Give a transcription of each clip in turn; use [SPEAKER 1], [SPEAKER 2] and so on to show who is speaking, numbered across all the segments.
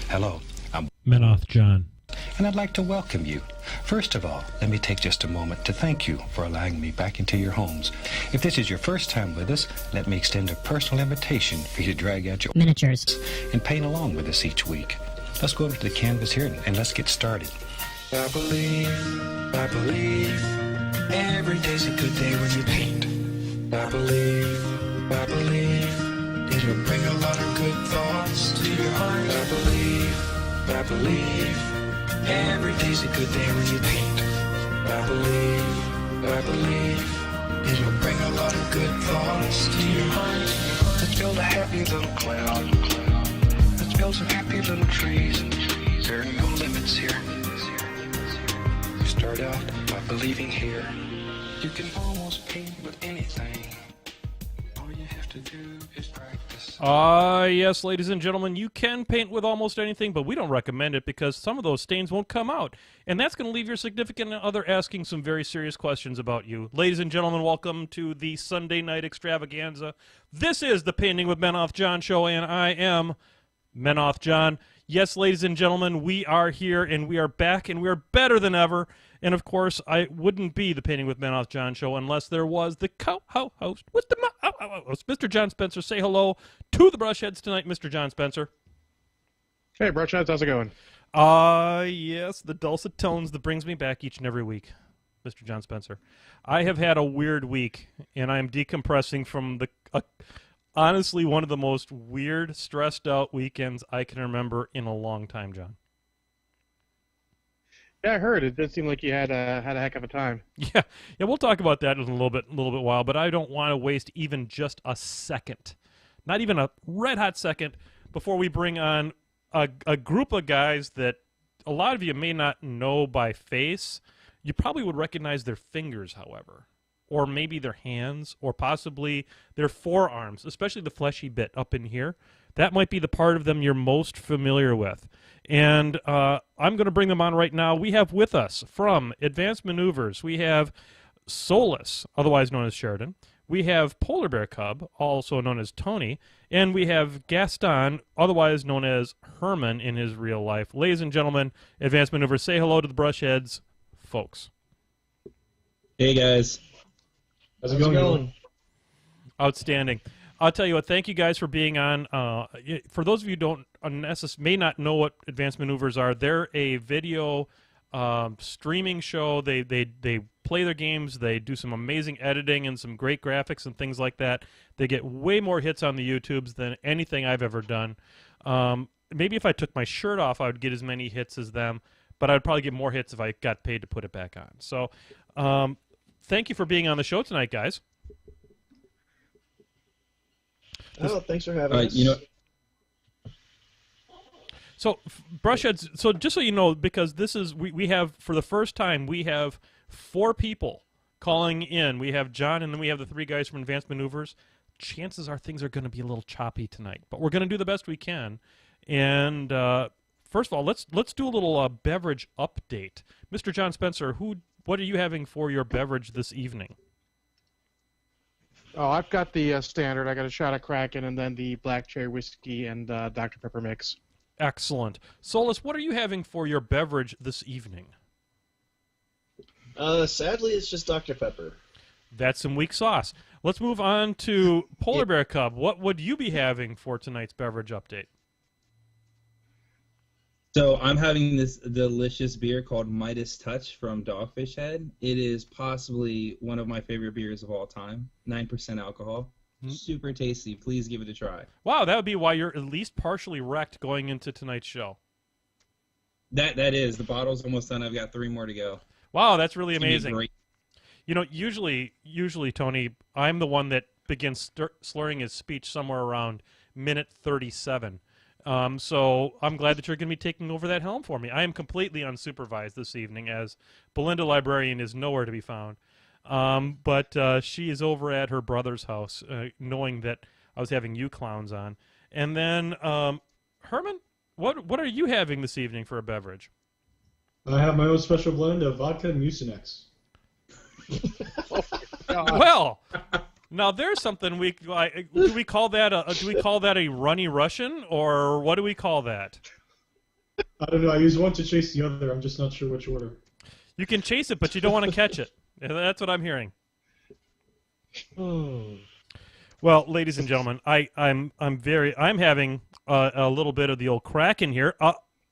[SPEAKER 1] Hello, I'm
[SPEAKER 2] Menoth John.
[SPEAKER 1] and I'd like to welcome you. First of all, let me take just a moment to thank you for allowing me back into your homes. If this is your first time with us, let me extend a personal invitation for you to drag out your
[SPEAKER 3] miniatures
[SPEAKER 1] and paint along with us each week. Let's go over to the canvas here and let's get started. I believe, every day's a good day when you paint. I believe, it'll bring a lot of good thoughts to your heart. I believe, every day's a good day when you paint. I believe, it'll bring a lot of good thoughts to your heart. Let's build a happy little cloud. Let's build some happy little trees. There are no limits here. You start out by believing here. You can almost paint with anything. All you have to do is practice.
[SPEAKER 4] Yes, ladies and gentlemen, you can paint with almost anything, but we don't recommend it because some of those stains won't come out. And that's going to leave your significant other asking some very serious questions about you. Ladies and gentlemen, welcome to the Sunday night extravaganza. This is the Painting with Menoth John show, and I am Menoth John. Yes, ladies and gentlemen, we are here, and we are back, and we are better than ever. And, of course, I wouldn't be the Painting with Menoth John show unless there was the co-host with the host, Mr. John Spencer. Say hello to the Brushheads tonight, Mr. John Spencer.
[SPEAKER 5] Hey, Brushheads, how's it going?
[SPEAKER 4] Yes, the dulcet tones that brings me back each and every week, Mr. John Spencer. I have had a weird week, and I am decompressing from honestly one of the most weird, stressed-out weekends I can remember in a long time, John.
[SPEAKER 5] Yeah, I heard. It did seem like you had a heck of a time.
[SPEAKER 4] Yeah, we'll talk about that in a little bit while, but I don't want to waste even just a second, not even a red-hot second, before we bring on a group of guys that a lot of you may not know by face. You probably would recognize their fingers, however, or maybe their hands, or possibly their forearms, especially the fleshy bit up in here. That might be the part of them you're most familiar with. And I'm going to bring them on right now. We have with us from Advanced Maneuvers, we have Solus, otherwise known as Sheridan. We have Polar Bear Cub, also known as Tony. And we have Gaston, otherwise known as Herman in his real life. Ladies and gentlemen, Advanced Maneuvers, say hello to the Brushheads, folks.
[SPEAKER 6] Hey, guys.
[SPEAKER 7] How's it going?
[SPEAKER 4] Outstanding. I'll tell you what, thank you guys for being on. For those of you who may not know what Advanced Maneuvers are, they're a video streaming show. They play their games. They do some amazing editing and some great graphics and things like that. They get way more hits on the YouTubes than anything I've ever done. Maybe if I took my shirt off, I would get as many hits as them, but I'd probably get more hits if I got paid to put it back on. So thank you for being on the show tonight, guys.
[SPEAKER 7] Oh, thanks for having us.
[SPEAKER 4] So, Brushheads, so just so you know, because this is, we have, for the first time, we have 4 people calling in. We have John, and then we have the 3 guys from Advanced Maneuvers. Chances are things are going to be a little choppy tonight, but we're going to do the best we can. And first of all, let's do a little beverage update. Mr. John Spencer, what are you having for your beverage this evening?
[SPEAKER 5] Oh, I've got the standard. I got a shot of Kraken and then the black cherry whiskey and Dr. Pepper mix.
[SPEAKER 4] Excellent. Solus, what are you having for your beverage this evening?
[SPEAKER 7] Sadly, it's just Dr. Pepper.
[SPEAKER 4] That's some weak sauce. Let's move on to Polar Bear Cub. What would you be having for tonight's beverage update?
[SPEAKER 6] So I'm having this delicious beer called Midas Touch from Dogfish Head. It is possibly one of my favorite beers of all time. 9% alcohol. Super tasty. Please give it a try.
[SPEAKER 4] Wow, that would be why you're at least partially wrecked going into tonight's show.
[SPEAKER 6] That is. The bottle's almost done. I've got 3 more to go.
[SPEAKER 4] Wow, that's really amazing.
[SPEAKER 6] Great.
[SPEAKER 4] You know, usually, Tony, I'm the one that begins slurring his speech somewhere around minute 37. So I'm glad that you're going to be taking over that helm for me. I am completely unsupervised this evening, as Belinda Librarian is nowhere to be found. But she is over at her brother's house, knowing that I was having you clowns on. And then, Herman, what are you having this evening for a beverage?
[SPEAKER 8] I have my own special blend of vodka and Mucinex.
[SPEAKER 4] Well, now there's something do we call that a runny Russian, or what do we call that?
[SPEAKER 8] I don't know. I use one to chase the other. I'm just not sure which order.
[SPEAKER 4] You can chase it, but you don't want to catch it. That's what I'm hearing. Well, ladies and gentlemen, I'm having a little bit of the old Kraken here.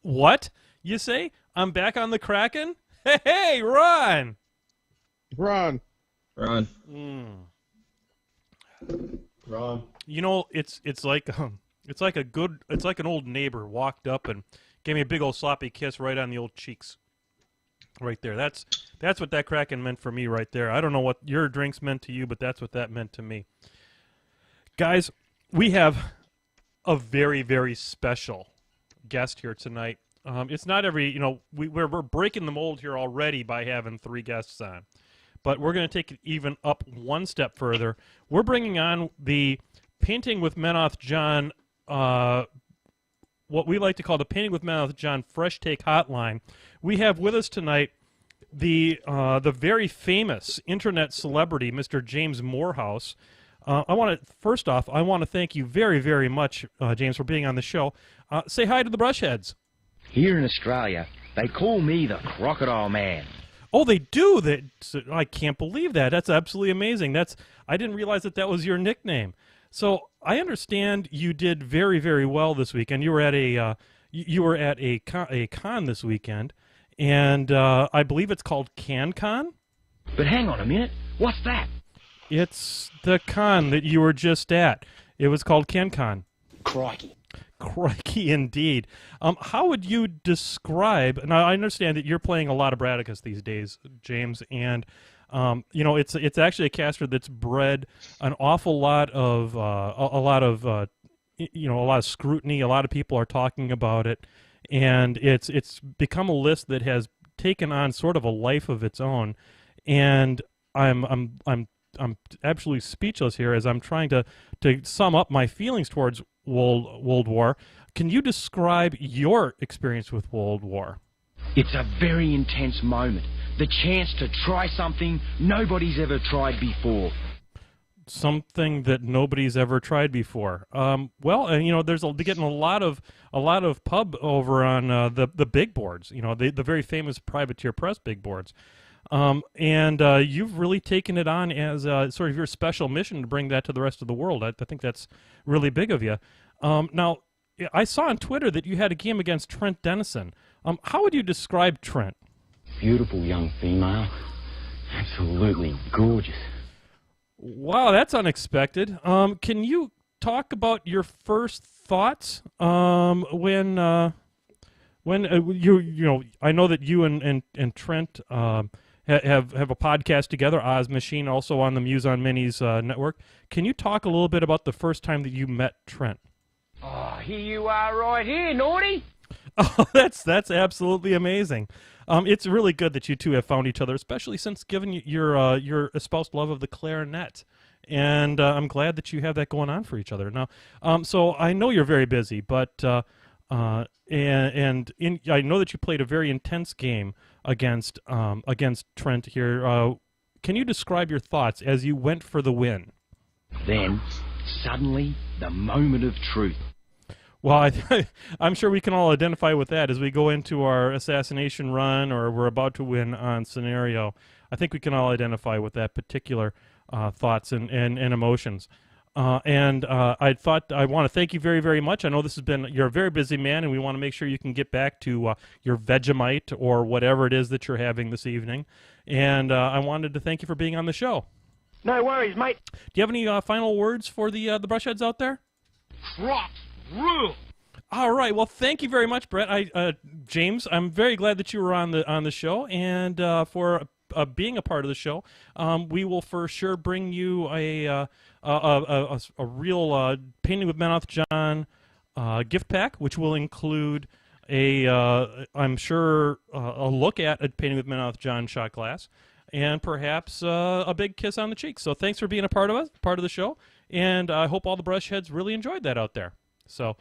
[SPEAKER 4] What you say? I'm back on the Kraken? Hey, Ron!
[SPEAKER 5] Ron.
[SPEAKER 6] Ron.
[SPEAKER 8] Ron.
[SPEAKER 4] You know, it's like an old neighbor walked up and gave me a big old sloppy kiss right on the old cheeks. Right there. That's what that Kraken meant for me right there. I don't know what your drinks meant to you, but that's what that meant to me. Guys, we have a very, very special guest here tonight. It's not every, we're breaking the mold here already by having 3 guests on. But we're going to take it even up one step further. We're bringing on the Painting with Menoth John, what we like to call the Painting with Menoth John Fresh Take Hotline. We have with us tonight the very famous internet celebrity, Mr. James Moorhouse. First off, I want to thank you very, very much, James, for being on the show. Say hi to the Brushheads.
[SPEAKER 2] Here in Australia, they call me the Crocodile Man.
[SPEAKER 4] Oh, they do. I can't believe that. That's absolutely amazing. I didn't realize that was your nickname. So I understand you did very, very well this weekend. You were at a con this weekend, and I believe it's called CanCon.
[SPEAKER 2] But hang on a minute. What's that?
[SPEAKER 4] It's the con that you were just at. It was called CanCon.
[SPEAKER 2] Crikey.
[SPEAKER 4] Crikey, indeed. How would you describe? Now, I understand that you're playing a lot of Bradicus these days, James, and it's actually a caster that's bred an awful lot of a lot of scrutiny. A lot of people are talking about it, and it's become a list that has taken on sort of a life of its own. And I'm absolutely speechless here as I'm trying to sum up my feelings towards World War. Can you describe your experience with World War?
[SPEAKER 2] It's a very intense moment. The chance to try something nobody's ever tried before.
[SPEAKER 4] Something that nobody's ever tried before. There's getting a lot of pub over on the big boards. The very famous Privateer Press big boards. And you've really taken it on as sort of your special mission to bring that to the rest of the world. I think that's really big of you. Now, I saw on Twitter that you had a game against Trent Dennison. How would you describe Trent?
[SPEAKER 2] Beautiful young female. Absolutely gorgeous.
[SPEAKER 4] Wow, that's unexpected. Can you talk about your first thoughts when I know that you and Trent have a podcast together, Oz Machine, also on the Muse on Minis network. Can you talk a little bit about the first time that you met Trent?
[SPEAKER 2] Oh, here you are right here, naughty.
[SPEAKER 4] Oh, that's absolutely amazing. It's really good that you two have found each other, especially since given your espoused love of the clarinet. And I'm glad that you have that going on for each other. Now, so I know you're very busy, but I know that you played a very intense game against Trent here. Can you describe your thoughts as you went for the win?
[SPEAKER 2] Then, suddenly, the moment of truth.
[SPEAKER 4] Well, I'm sure we can all identify with that as we go into our assassination run or we're about to win on scenario. I think we can all identify with that particular thoughts and emotions. I want to thank you very, very much. I know you're a very busy man, and we want to make sure you can get back to your Vegemite or whatever it is that you're having this evening. And I wanted to thank you for being on the show.
[SPEAKER 2] No worries, mate.
[SPEAKER 4] Do you have any final words for the Brushheads out there?
[SPEAKER 2] Crocs rule.
[SPEAKER 4] All right. Well, thank you very much, Brett. James, I'm very glad that you were on the show, and for being a part of the show. We will for sure bring you a real Painting with Menoth John gift pack, which will include I'm sure a look at a Painting with Menoth John shot glass, and perhaps a big kiss on the cheek. So thanks for being a part of the show, and I hope all the Brushheads really enjoyed that out there. So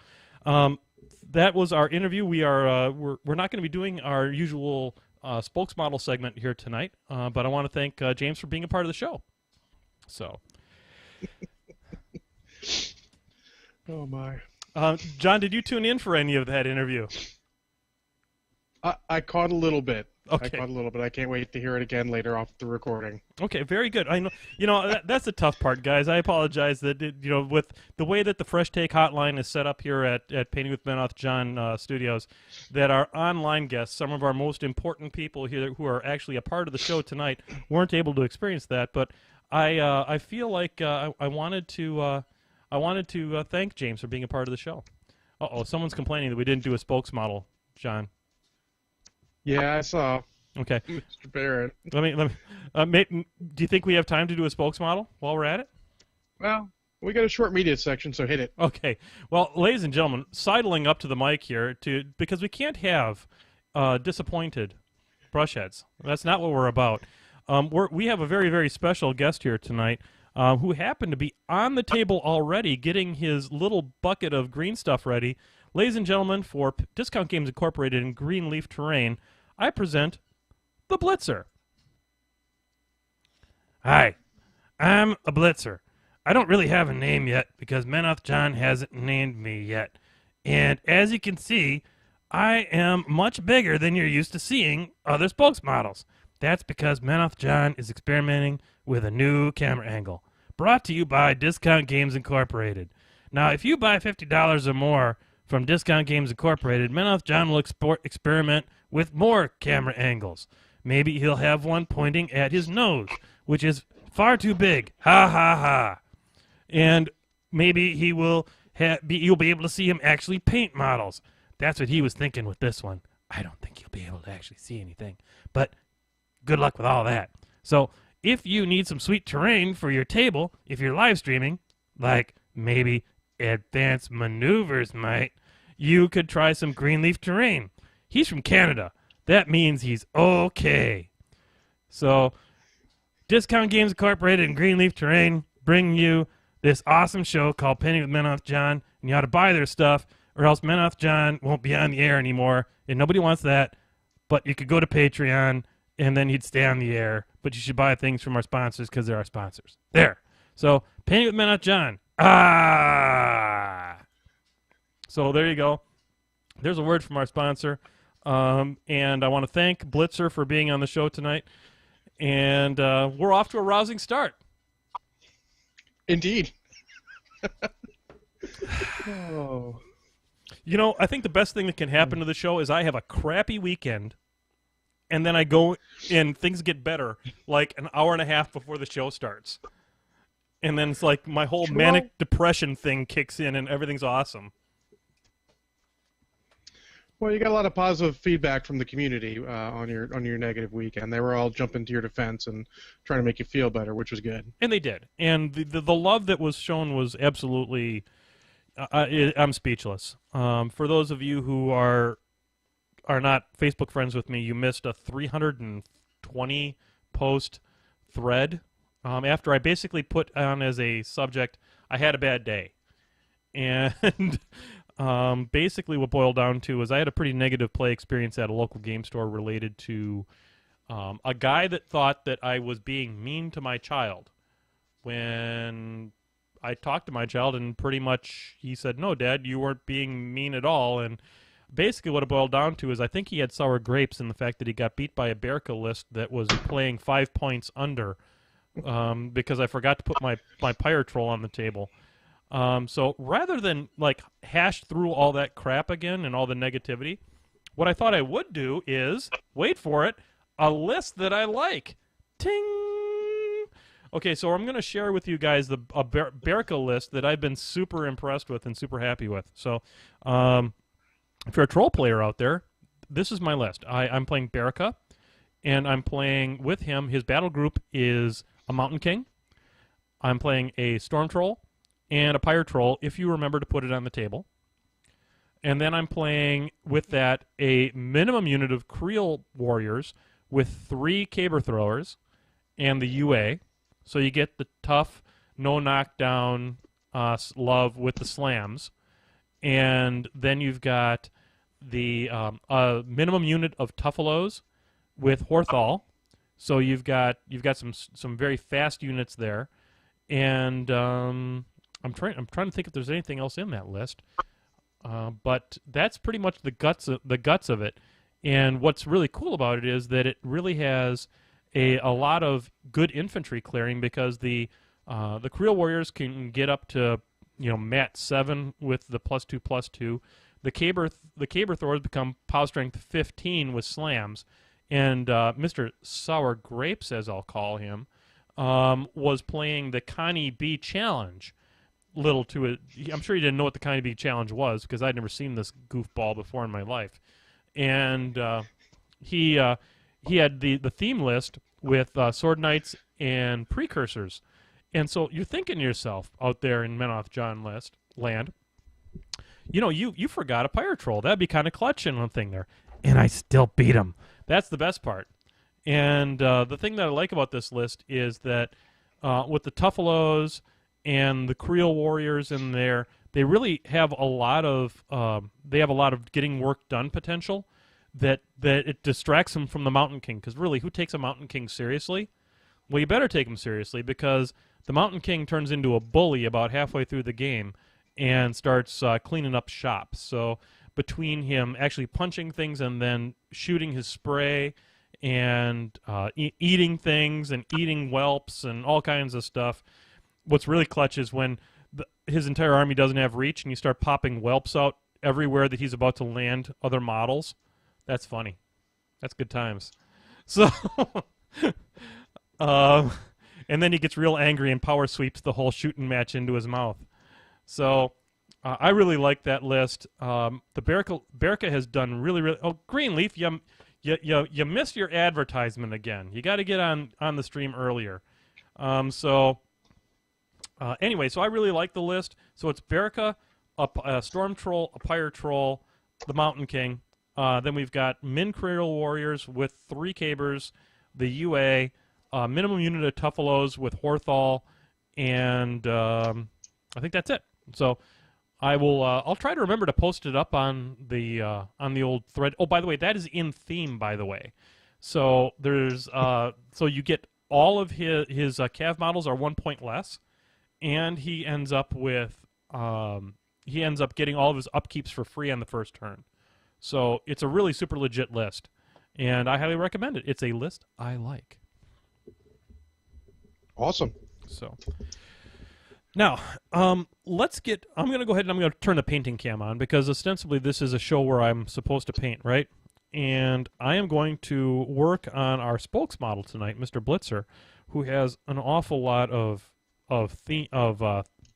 [SPEAKER 4] that was our interview. We're not going to be doing our usual spokesmodel segment here tonight, but I want to thank James for being a part of the show. So,
[SPEAKER 5] oh my,
[SPEAKER 4] John, did you tune in for any of that interview?
[SPEAKER 5] I caught a little bit.
[SPEAKER 4] Okay.
[SPEAKER 5] I caught a little bit. I can't wait to hear it again later off the recording.
[SPEAKER 4] Okay, very good. I know, that's the tough part, guys. I apologize that with the way that the Fresh Take Hotline is set up here at Painting with Menoth John Studios, that our online guests, some of our most important people here who are actually a part of the show tonight, weren't able to experience that. But I feel like I wanted to thank James for being a part of the show. Someone's complaining that we didn't do a spokesmodel, John.
[SPEAKER 5] Yeah, I saw.
[SPEAKER 4] Okay.
[SPEAKER 5] Mr. Barrett.
[SPEAKER 4] Let me. Do you think we have time to do a spokesmodel while we're at it?
[SPEAKER 5] Well, we got a short media section, so hit it.
[SPEAKER 4] Okay. Well, ladies and gentlemen, sidling up to the mic here because we can't have disappointed brush heads. That's not what we're about. We have a very, very special guest here tonight who happened to be on the table already getting his little bucket of green stuff ready. Ladies and gentlemen, for Discount Games Incorporated in Greenleaf Terrain, I present the Blitzer. Hi, I'm a Blitzer. I don't really have a name yet because Menoth John hasn't named me yet. And as you can see, I am much bigger than you're used to seeing other spokesmodels. That's because Menoth John is experimenting with a new camera angle. Brought to you by Discount Games Incorporated. Now, if you buy $50 or more from Discount Games Incorporated, Menoth John will experiment with more camera angles. Maybe he'll have one pointing at his nose, which is far too big. Ha ha ha. And maybe you'll be able to see him actually paint models. That's what he was thinking with this one. I don't think you'll be able to actually see anything, but good luck with all that. So if you need some sweet terrain for your table, if you're live streaming, like maybe Advanced Maneuvers might, you could try some Greenleaf Terrain. He's from Canada. That means he's okay. So Discount Games Incorporated and Greenleaf Terrain bring you this awesome show called Painting with Menoth John, and you ought to buy their stuff, or else Menoth John won't be on the air anymore, and nobody wants that. But you could go to Patreon, and then he'd stay on the air. But you should buy things from our sponsors because they're our sponsors. There. So Painting with Menoth John. So there you go. There's a word from our sponsor. And I want to thank Blitzer for being on the show tonight. And we're off to a rousing start.
[SPEAKER 5] Indeed. Oh.
[SPEAKER 4] I think the best thing that can happen to the show is I have a crappy weekend, and then I go and things get better like an hour and a half before the show starts. And then it's like my whole manic depression thing kicks in and everything's awesome.
[SPEAKER 5] Well, you got a lot of positive feedback from the community on your negative weekend. They were all jumping to your defense and trying to make you feel better, which was good.
[SPEAKER 4] And they did. And the love that was shown was absolutely I'm speechless. For those of you who are not Facebook friends with me, you missed a 320 post thread. After I basically put on as a subject, I had a bad day. And basically what boiled down to is I had a pretty negative play experience at a local game store related to a guy that thought that I was being mean to my child when I talked to my child, and pretty much he said, "No, Dad, you weren't being mean at all." And basically what it boiled down to is I think he had sour grapes in the fact that he got beat by a Berka list that was playing 5 points under because I forgot to put my Pyre Troll on the table. So rather than hash through all that crap again and all the negativity, what I thought I would do is, wait for it, a list that I like. Ting! Okay, so I'm going to share with you guys a Berka list that I've been super impressed with and super happy with. So if you're a troll player out there, this is my list. I'm playing Berka, and I'm playing with him. His battle group is a Mountain King. I'm playing a Storm Troll and a Pyre Troll, if you remember to put it on the table. And then I'm playing with that a minimum unit of Creel Warriors with 3 Caber Throwers and the UA. So you get the tough, no knockdown love with the slams. And then you've got the minimum unit of Tuffalos with Horthal. So you've got some very fast units there. And I'm trying to think if there's anything else in that list. But that's pretty much the guts of it. And what's really cool about it is that it really has a lot of good infantry clearing, because the Creel Warriors can get up to mat 7 with the +2/+2. The Caber Thors become power strength 15 with slams, and Mr. Sour Grapes, as I'll call him, was playing the Connie B challenge. Little to it, I'm sure he didn't know what the Connie B challenge was, because I'd never seen this goofball before in my life, and he had the theme list with Sword Knights and Precursors. And so you're thinking to yourself out there in Menoth John land, you forgot a Pyre Troll. That'd be kind of clutch in one thing there. And I still beat him. That's the best part. And the thing that I like about this list is that with the Tuffalos and the Creel Warriors in there, they really have a lot of getting work done potential that it distracts them from the Mountain King. Because really, who takes a Mountain King seriously? Well, you better take him seriously, because the Mountain King turns into a bully about halfway through the game and starts cleaning up shop. So between him actually punching things and then shooting his spray and eating things and eating whelps and all kinds of stuff, what's really clutch is when his entire army doesn't have reach and you start popping whelps out everywhere that he's about to land other models. That's funny. That's good times. So... and then he gets real angry and power sweeps the whole shooting match into his mouth. So I really like that list. The Berica has done really. Oh, Greenleaf, you missed your advertisement again. You got to get on the stream earlier. Anyway, so I really like the list. So it's Berica, a Storm Troll, a Pyre Troll, the Mountain King. Then we've got Min Creel Warriors with 3 Cabers, the UA. Minimum unit of Tuffalos with Horthal, and I think that's it. So I will. I'll try to remember to post it up on the old thread. Oh, by the way, that is in theme. By the way, so there's so you get all of his Cav models are 1 point less, and he ends up with getting all of his upkeeps for free on the first turn. So it's a really super legit list, and I highly recommend it. It's a list I like.
[SPEAKER 5] Awesome.
[SPEAKER 4] So now, let's get. I'm going to go ahead and I'm going to turn the painting cam on, because ostensibly this is a show where I'm supposed to paint, right? And I am going to work on our spokes model tonight, Mr. Blitzer, who has an awful lot of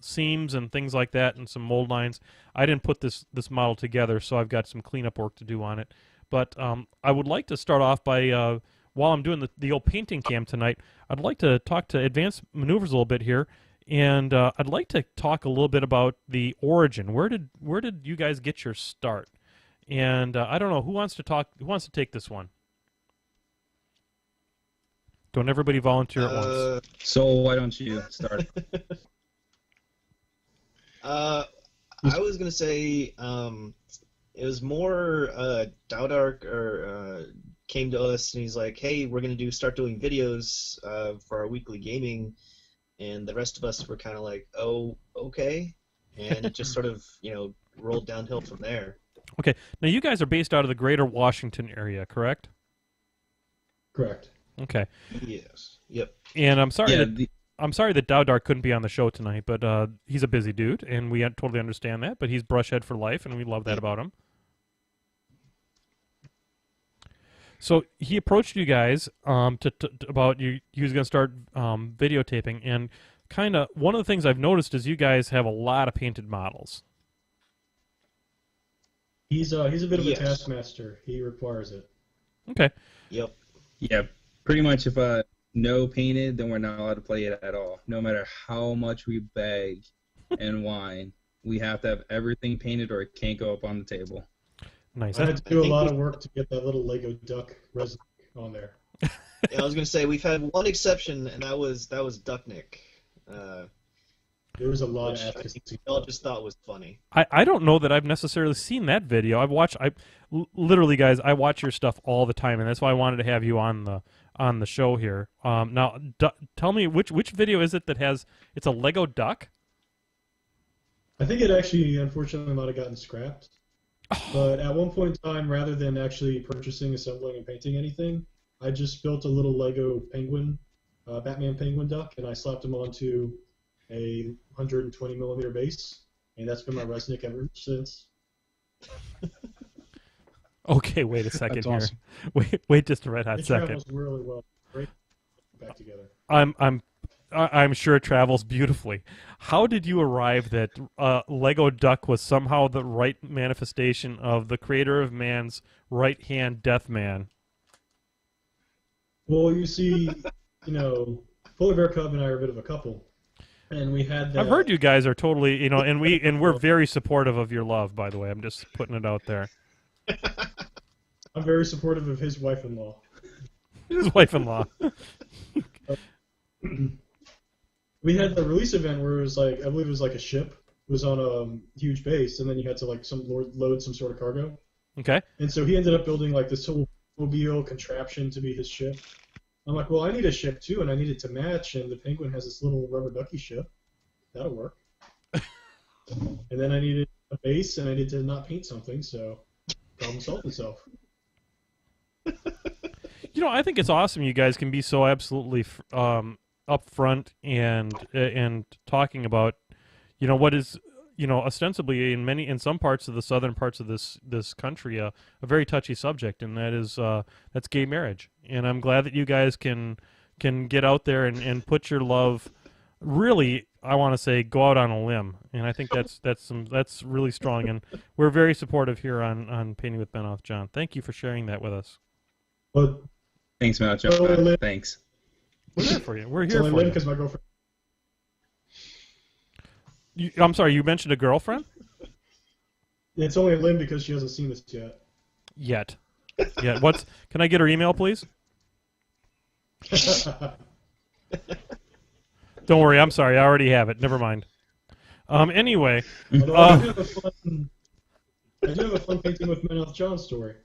[SPEAKER 4] seams and things like that, and some mold lines. I didn't put this model together, so I've got some cleanup work to do on it. But I would like to start off by. While I'm doing the old painting cam tonight, I'd like to talk to Advanced Maneuvers a little bit here, and I'd like to talk a little bit about the origin. Where did you guys get your start? And I don't know, who wants to talk. Who wants to take this one? Don't everybody volunteer at once.
[SPEAKER 6] So why don't you start?
[SPEAKER 7] I was gonna say it was more Dowdark came to us and he's like, hey, we're going to start doing videos for our weekly gaming, and the rest of us were kind of like, oh, okay, and it just sort of, rolled downhill from there.
[SPEAKER 4] Okay, now you guys are based out of the greater Washington area, correct?
[SPEAKER 8] Correct.
[SPEAKER 4] Okay.
[SPEAKER 7] Yes. Yep.
[SPEAKER 4] And I'm sorry that Dowdark couldn't be on the show tonight, but he's a busy dude, and we totally understand that, but he's Brushhead for life, and we love that about him. So he approached you guys about you. He was going to start videotaping, and kind of one of the things I've noticed is you guys have a lot of painted models.
[SPEAKER 8] He's a bit of a taskmaster. He requires it.
[SPEAKER 4] Okay.
[SPEAKER 7] Yep.
[SPEAKER 6] Yeah, pretty much if no painted, then we're not allowed to play it at all. No matter how much we beg and whine, we have to have everything painted or it can't go up on the table.
[SPEAKER 4] Nice.
[SPEAKER 8] I had to do a lot of work to get that little Lego duck resin on there.
[SPEAKER 7] Yeah, I was gonna say we've had one exception, and that was Ducknick.
[SPEAKER 8] There was a lot
[SPEAKER 7] which
[SPEAKER 8] of
[SPEAKER 7] I think
[SPEAKER 8] advocacy.
[SPEAKER 7] we all just thought was funny.
[SPEAKER 4] I don't know that I've necessarily seen that video. Literally, guys, I watch your stuff all the time, and that's why I wanted to have you on the show here. Now, tell me which video is it that has it's a Lego duck?
[SPEAKER 8] I think it actually, unfortunately, might have gotten scrapped. But at one point in time, rather than actually purchasing, assembling, and painting anything, I just built a little Lego penguin, Batman penguin duck, and I slapped him onto a 120 millimeter base, and that's been my Resnick ever since.
[SPEAKER 4] Okay, wait a second
[SPEAKER 5] That's
[SPEAKER 4] here.
[SPEAKER 5] awesome.
[SPEAKER 4] Wait just a red hot
[SPEAKER 8] It
[SPEAKER 4] second.
[SPEAKER 8] travels really well. Great back together.
[SPEAKER 4] I'm sure it travels beautifully. How did you arrive that Lego Duck was somehow the right manifestation of the creator of man's right hand Death Man?
[SPEAKER 8] Well, you see, Polar Bear Cub and I are a bit of a couple, and we had that.
[SPEAKER 4] I've heard you guys are totally, and we're very supportive of your love. By the way, I'm just putting it out there.
[SPEAKER 8] I'm very supportive of his wife-in-law.
[SPEAKER 4] His wife-in-law.
[SPEAKER 8] We had the release event where it was like, I believe it was like a ship. It was on a huge base, and then you had to like load some sort of cargo.
[SPEAKER 4] Okay.
[SPEAKER 8] And so he ended up building like this whole mobile contraption to be his ship. I'm like, well, I need a ship too, and I need it to match. And the Penguin has this little rubber ducky ship. That'll work. And then I needed a base, and I needed to not paint something, so problem solved itself.
[SPEAKER 4] I think it's awesome you guys can be so absolutely upfront and talking about, what is, ostensibly in some parts of the southern parts of this country a very touchy subject, and that's gay marriage. And I'm glad that you guys can get out there and put your love, really, I want to say, go out on a limb. And I think that's really strong, and we're very supportive here on Painting with Ben Off John. Thank you for sharing that with us.
[SPEAKER 8] But
[SPEAKER 6] Thanks, Matt. John. Thanks.
[SPEAKER 4] We're there for you. We're
[SPEAKER 8] it's
[SPEAKER 4] here
[SPEAKER 8] only
[SPEAKER 4] for
[SPEAKER 8] Lynn
[SPEAKER 4] you.
[SPEAKER 8] because my girlfriend.
[SPEAKER 4] I'm sorry, you mentioned a girlfriend?
[SPEAKER 8] It's only Lynn because she hasn't seen this yet.
[SPEAKER 4] Yet. Yeah. Can I get her email, please? Don't worry, I'm sorry. I already have it. Never mind. Anyway.
[SPEAKER 8] Although I do have a fun Painting with Men Off John story.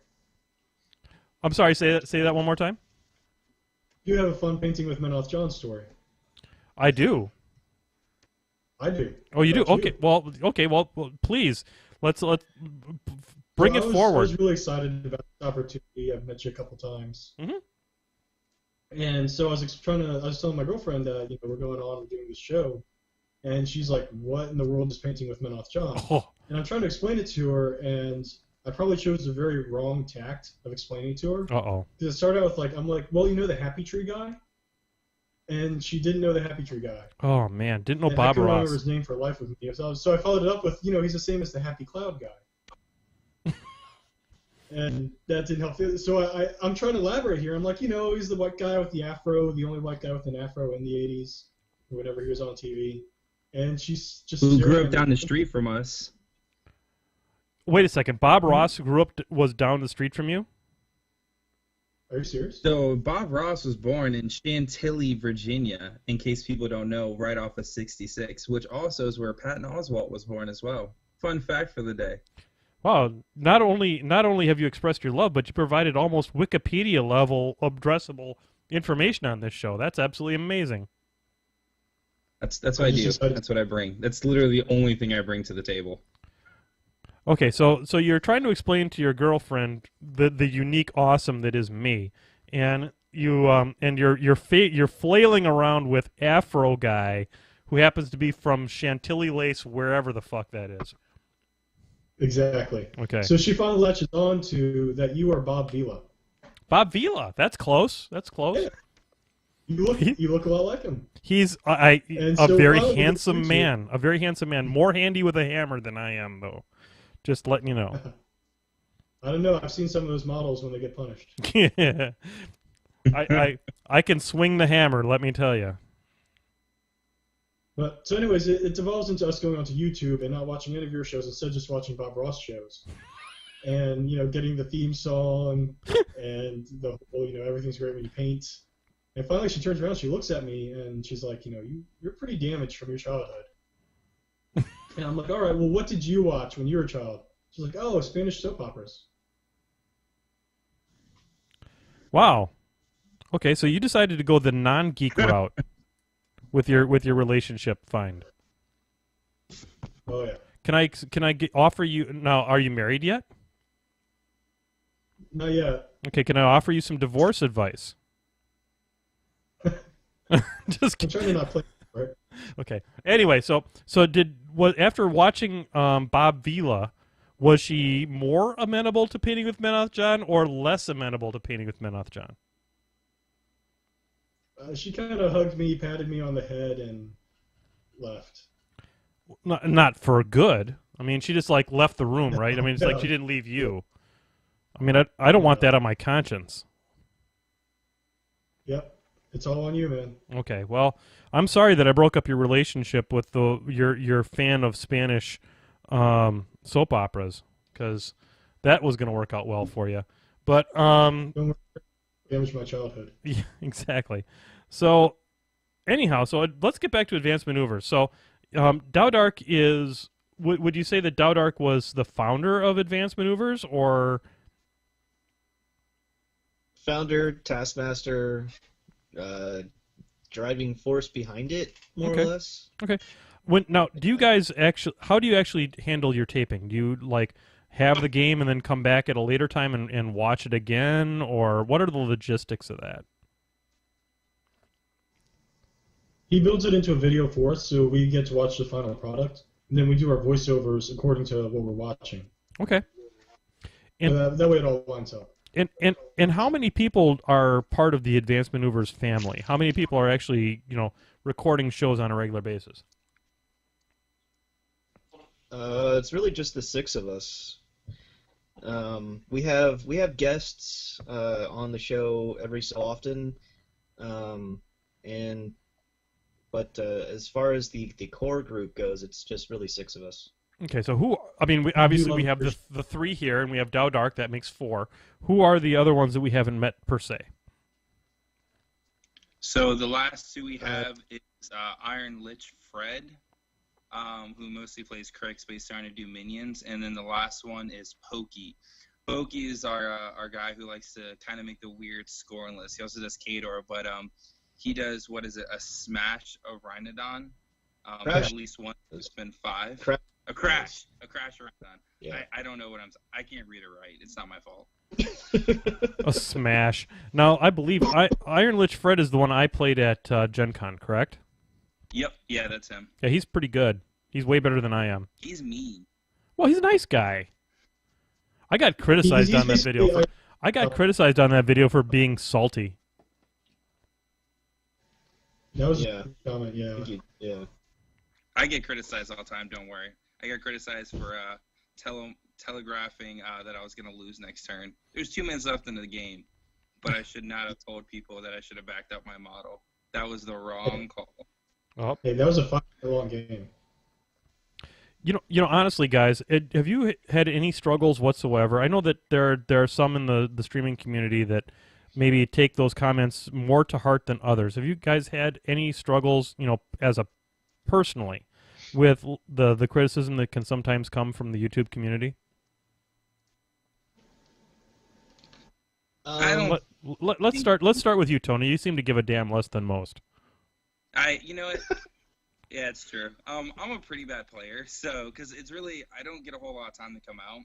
[SPEAKER 4] I'm sorry, say that one more time?
[SPEAKER 8] You have a fun Painting with Men Off John story.
[SPEAKER 4] I do.
[SPEAKER 8] I do.
[SPEAKER 4] Oh, you do?
[SPEAKER 8] About
[SPEAKER 4] Okay. Well, please. Let's bring it
[SPEAKER 8] I
[SPEAKER 4] forward.
[SPEAKER 8] was really excited about the opportunity. I've met you a couple times.
[SPEAKER 4] Mhm.
[SPEAKER 8] And so I was telling my girlfriend that we're going on and doing this show, and she's like, "What in the world is Painting with Men Off John?"
[SPEAKER 4] Oh.
[SPEAKER 8] And I'm trying to explain it to her, and I probably chose a very wrong tact of explaining to her.
[SPEAKER 4] Uh-oh.
[SPEAKER 8] Because it started out with I'm like, well, the Happy Tree guy? And she didn't know the Happy Tree guy.
[SPEAKER 4] Oh, man. Didn't know
[SPEAKER 8] And
[SPEAKER 4] Bob
[SPEAKER 8] I couldn't
[SPEAKER 4] Ross.
[SPEAKER 8] remember his name for life with me. So I followed it up with, he's the same as the Happy Cloud guy. And that didn't help. So I'm trying to elaborate here. I'm like, he's the white guy with the afro, the only white guy with an afro in the 80s, whenever he was on TV. And she's just...
[SPEAKER 6] Who grew up down the street from us.
[SPEAKER 4] Wait a second. Bob Ross was down the street from you?
[SPEAKER 8] Are you serious?
[SPEAKER 6] So Bob Ross was born in Chantilly, Virginia, in case people don't know, right off of 66, which also is where Patton Oswalt was born as well. Fun fact for the day.
[SPEAKER 4] Wow. Not only have you expressed your love, but you provided almost Wikipedia level addressable information on this show. That's absolutely amazing.
[SPEAKER 6] That's what I do. That's what I bring. That's literally the only thing I bring to the table.
[SPEAKER 4] Okay, so you're trying to explain to your girlfriend the unique awesome that is me, and you're flailing around with Afro guy, who happens to be from Chantilly Lace, wherever the fuck that is.
[SPEAKER 8] Exactly.
[SPEAKER 4] Okay.
[SPEAKER 8] So she finally latches on to that you are Bob Vila.
[SPEAKER 4] Bob Vila. That's close. That's close.
[SPEAKER 8] Yeah. You look a lot like him.
[SPEAKER 4] He's a
[SPEAKER 8] so
[SPEAKER 4] very
[SPEAKER 8] while we
[SPEAKER 4] handsome
[SPEAKER 8] were
[SPEAKER 4] man. A very handsome man. More handy with a hammer than I am, though. Just letting you know.
[SPEAKER 8] I don't know. I've seen some of those models when they get punished.
[SPEAKER 4] Yeah. I can swing the hammer, let me tell you.
[SPEAKER 8] But so, anyways, it devolves into us going onto YouTube and not watching any of your shows, instead just watching Bob Ross shows, and getting the theme song and the whole everything's great when you paint. And finally, she turns around, she looks at me, and she's like, you're pretty damaged from your childhood. And I'm like, all right, well, what did you watch when you were a child? She's like, oh, Spanish soap operas.
[SPEAKER 4] Wow. Okay, so you decided to go the non-geek route with your relationship find.
[SPEAKER 8] Oh yeah.
[SPEAKER 4] offer you now? Are you married yet?
[SPEAKER 8] Not yet.
[SPEAKER 4] Okay, can I offer you some divorce advice? Just
[SPEAKER 8] I'm trying to not play. Right?
[SPEAKER 4] okay. Anyway, so after watching Bob Vila, was she more amenable to painting with Menoth John or less amenable to painting with Menoth John?
[SPEAKER 8] She kind of hugged me, patted me on the head, and left.
[SPEAKER 4] Not for good. I mean, she just like left the room, right? I mean, it's like she didn't leave you. I mean, I don't want that on my conscience.
[SPEAKER 8] Yep. It's all on you, man.
[SPEAKER 4] Okay, well, I'm sorry that I broke up your relationship with your fan of Spanish soap operas, because that was going to work out well for you. But
[SPEAKER 8] Don't worry, damage my childhood.
[SPEAKER 4] yeah, exactly. So anyhow, let's get back to advanced maneuvers. So Dowdark is. Would you say that Dowdark was the founder of advanced maneuvers, or
[SPEAKER 7] Founder, taskmaster, driving force behind it, more
[SPEAKER 4] Okay.
[SPEAKER 7] or less.
[SPEAKER 4] okay? Do you guys actually? How do you actually handle your taping? Do you like have the game and then come back at a later time and watch it again, or what are the logistics of that?
[SPEAKER 8] He builds it into a video for us, so we get to watch the final product, and then we do our voiceovers according to what we're watching.
[SPEAKER 4] Okay. And
[SPEAKER 8] That way it all lines up.
[SPEAKER 4] and how many people are part of the Advanced Maneuvers family? How many people are actually recording shows on a regular basis?
[SPEAKER 7] It's really just the 6 of us. We have guests on the show every so often, but as far as the core group goes, it's just really 6 of us.
[SPEAKER 4] Okay, so we have the 3 here, and we have Dowdark, that makes 4. Who are the other ones that we haven't met per se?
[SPEAKER 3] So the last 2 we have is Iron Lich Fred, who mostly plays Crix, but he's starting to do minions. And then the last one is Pokey. Pokey is our guy who likes to kind of make the weird scoring list. He also does Kador, but he does, a smash of Rhinodon. At least one has been 5. A crash Rhinodon.
[SPEAKER 7] Yeah.
[SPEAKER 3] I don't know I can't read it right. It's not my fault.
[SPEAKER 4] A smash. Now, I believe Iron Lich Fred is the one I played at Gen Con, correct?
[SPEAKER 3] Yep, yeah, that's him.
[SPEAKER 4] Yeah, he's pretty good. He's way better than I am.
[SPEAKER 3] He's mean.
[SPEAKER 4] Well, he's a nice guy. I got criticized on that video. Criticized on that video for being salty.
[SPEAKER 8] That was
[SPEAKER 7] Yeah.
[SPEAKER 8] a comment, yeah.
[SPEAKER 7] Yeah.
[SPEAKER 3] I get criticized all the time, don't worry. I got criticized for telegraphing that I was going to lose next turn. There's 2 minutes left in the game, but I should not have told people that I should have backed up my model. That was the wrong call.
[SPEAKER 4] Oh.
[SPEAKER 8] Hey, that was a 5-long game.
[SPEAKER 4] Honestly, guys, have you had any struggles whatsoever? I know that there are some in the streaming community that maybe take those comments more to heart than others. Have you guys had any struggles, as a personally, with the criticism that can sometimes come from the YouTube community? Let's start with you, Tony. You seem to give a damn less than most.
[SPEAKER 3] You know what? Yeah, it's true. I'm a pretty bad player, so because it's really I don't get a whole lot of time to come out.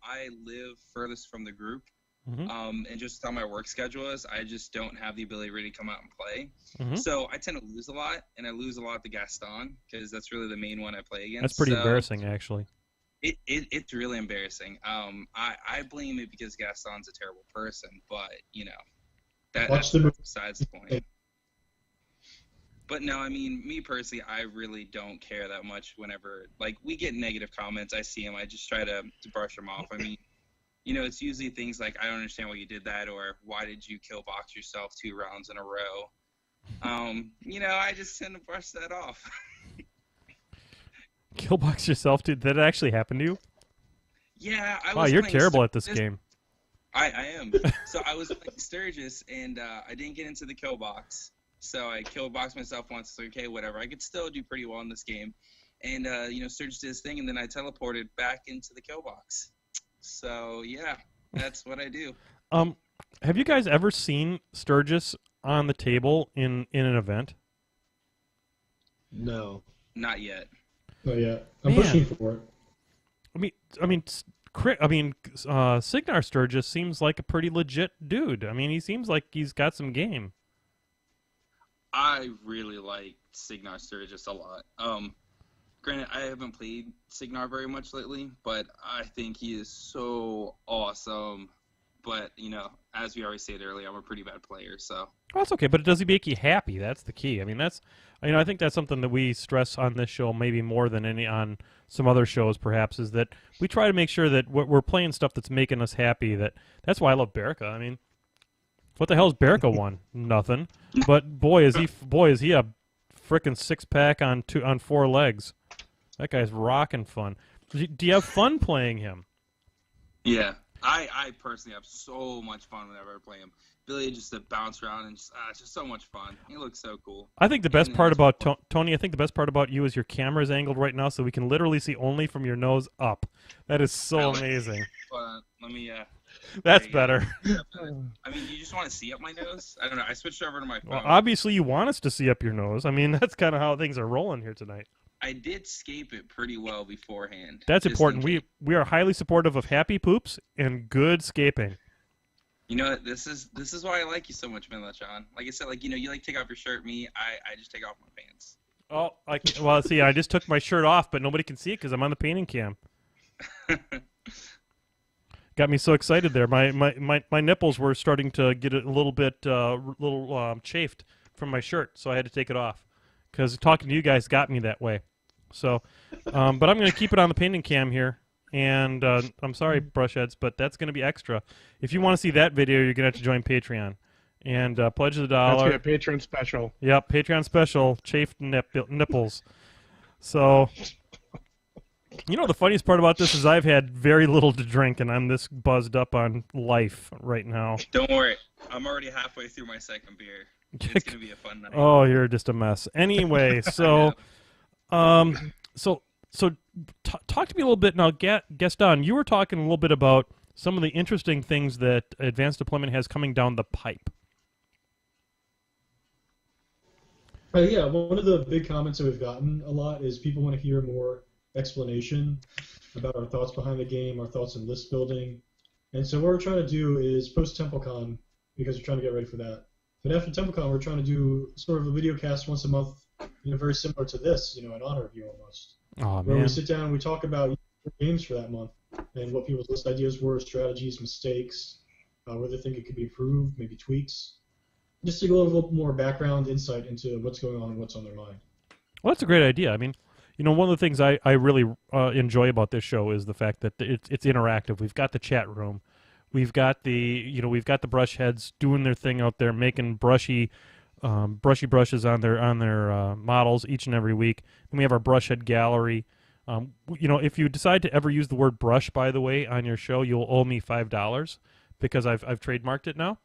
[SPEAKER 3] I live furthest from the group, and just how my work schedule is, I just don't have the ability to really come out and play. So I tend to lose a lot, and I lose a lot to Gaston because that's really the main one I play against.
[SPEAKER 4] That's pretty embarrassing, actually.
[SPEAKER 3] It's really embarrassing. I blame it because Gaston's a terrible person, but that's besides the point. But no, I mean, me personally, I really don't care that much whenever, we get negative comments, I see them, I just try to brush them off. I mean, it's usually things like, I don't understand why you did that, or why did you kill box yourself 2 rounds in a row? I just tend to brush that off.
[SPEAKER 4] Kill box yourself, dude? Did that actually happen to you?
[SPEAKER 3] Yeah, I was
[SPEAKER 4] Wow, you're
[SPEAKER 3] playing
[SPEAKER 4] terrible at this game.
[SPEAKER 3] I am. So I was playing Sturgis, and I didn't get into the kill box. So I kill box myself once. So okay, whatever. I could still do pretty well in this game. And, Sturgis did his thing, and then I teleported back into the kill box. So, yeah, that's what I do.
[SPEAKER 4] Have you guys ever seen Sturgis on the table in an event?
[SPEAKER 7] No.
[SPEAKER 3] Not yet.
[SPEAKER 8] Not yet. I'm pushing for it.
[SPEAKER 4] Signar Sturgis seems like a pretty legit dude. I mean, he seems like he's got some game.
[SPEAKER 3] I really like Signar Sturgis a lot. Granted, I haven't played Signar very much lately, but I think he is so awesome. But, as we already said earlier, I'm a pretty bad player, so.
[SPEAKER 4] Well, that's okay, but does he make you happy? That's the key. I mean, I think that's something that we stress on this show maybe more than any on some other shows, perhaps, is that we try to make sure that we're playing stuff that's making us happy. That's why I love Berica. I mean, what the hell is Berica won? Nothing. But boy, is he a frickin' six-pack on 4 legs. That guy's rockin' fun. Do you have fun playing him?
[SPEAKER 3] Yeah. I personally have so much fun whenever I play him. Billy just to bounce around and it's just so much fun. He looks so cool.
[SPEAKER 4] I think the best part about Tony, I think the best part about you is your camera is angled right now, so we can literally see only from your nose up. That is so amazing.
[SPEAKER 3] Let me.
[SPEAKER 4] That's better.
[SPEAKER 3] I mean, you just want to see up my nose? I don't know. I switched over to my phone.
[SPEAKER 4] Well, obviously, you want us to see up your nose. I mean, that's kind of how things are rolling here tonight.
[SPEAKER 3] I did scape it pretty well beforehand.
[SPEAKER 4] That's important. We are highly supportive of happy poops and good scaping.
[SPEAKER 3] You know, this is why I like you so much, John. Like I said, you like take off your shirt. Me, I just take off my pants.
[SPEAKER 4] Oh, see, I just took my shirt off, but nobody can see it because I'm on the painting cam. Got me so excited there. My nipples were starting to get a little bit chafed from my shirt, so I had to take it off because talking to you guys got me that way. So, but I'm going to keep it on the painting cam here. And I'm sorry, Brushheads, but that's going to be extra. If you want to see that video, you're going to have to join Patreon. And pledge the $1.
[SPEAKER 5] That's going to be a Patreon special.
[SPEAKER 4] Yep, Patreon special, chafed nipples. So, the funniest part about this is I've had very little to drink, and I'm this buzzed up on life right now.
[SPEAKER 3] Don't worry. I'm already halfway through my second beer. It's going to be a fun night.
[SPEAKER 4] Oh, you're just a mess. Anyway, so... Talk to me a little bit now, Gaston. You were talking a little bit about some of the interesting things that advanced deployment has coming down the pipe.
[SPEAKER 8] Yeah, one of the big comments that we've gotten a lot is people want to hear more explanation about our thoughts behind the game, our thoughts in list building. And so what we're trying to do is post TempleCon, because we're trying to get ready for that. But after TempleCon, we're trying to do sort of a video cast once a month, very similar to this, an honor review almost.
[SPEAKER 4] Oh,
[SPEAKER 8] where
[SPEAKER 4] man.
[SPEAKER 8] we sit down and we talk about games for that month and what people's list ideas were, strategies, mistakes, where they think it could be improved, maybe tweaks. Just to go a little more background insight into what's going on and what's on their mind.
[SPEAKER 4] Well, that's a great idea. I mean, one of the things I really enjoy about this show is the fact that it's interactive. We've got the chat room. We've got the brush heads doing their thing out there, making brushy brushes on their models each and every week. And we have our brush head gallery. If you decide to ever use the word brush, by the way, on your show, you'll owe me $5 because I've trademarked it now.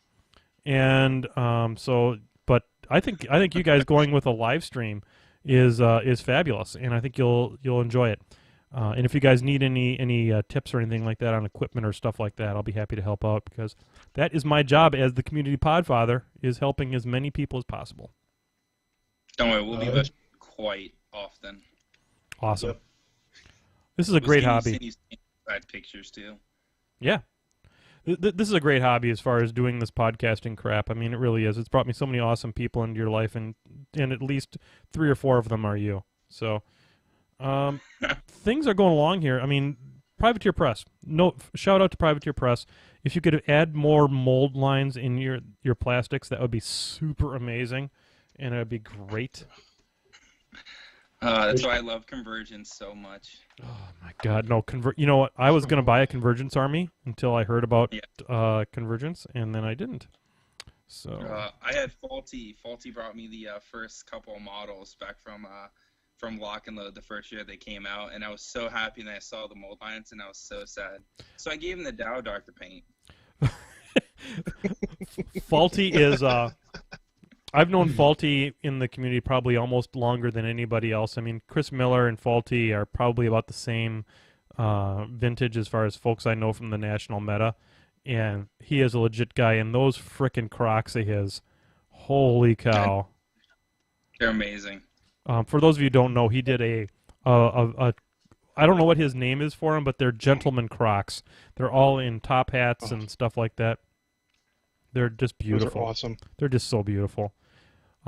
[SPEAKER 4] And but I think you guys going with a live stream is fabulous, and I think you'll enjoy it. And if you guys need any tips or anything like that on equipment or stuff like that, I'll be happy to help out because that is my job as the community podfather, is helping as many people as possible.
[SPEAKER 3] Don't worry, we'll be back quite often.
[SPEAKER 4] Awesome. Yep. This is a great hobby.
[SPEAKER 3] You send pictures too.
[SPEAKER 4] Yeah. This is a great hobby as far as doing this podcasting crap. I mean, it really is. It's brought me so many awesome people into your life, and at least 3 or 4 of them are you. So things are going along here. I mean, Privateer Press. No, shout out to Privateer Press. If you could add more mold lines in your plastics, that would be super amazing, and it would be great.
[SPEAKER 3] That's why I love Convergence so much.
[SPEAKER 4] Oh my God, no! You know what? I was gonna buy a Convergence army until I heard about Convergence, and then I didn't. So
[SPEAKER 3] I had Faulty. Faulty brought me the first couple of models back from Lock and Load the first year they came out, and I was so happy, and I saw the mold lines, and I was so sad. So I gave him the Dow Dark to paint.
[SPEAKER 4] Faulty is I've known Faulty in the community probably almost longer than anybody else. I mean, Chris Miller and Faulty are probably about the same vintage as far as folks I know from the national meta, and he is a legit guy. And those frickin' Crocs of his, holy cow! They're
[SPEAKER 3] amazing.
[SPEAKER 4] For those of you who don't know, he did I I don't know what his name is for them, but they're gentleman Crocs. They're all in top hats and stuff like that. They're just beautiful.
[SPEAKER 5] Those are awesome.
[SPEAKER 4] They're just so beautiful.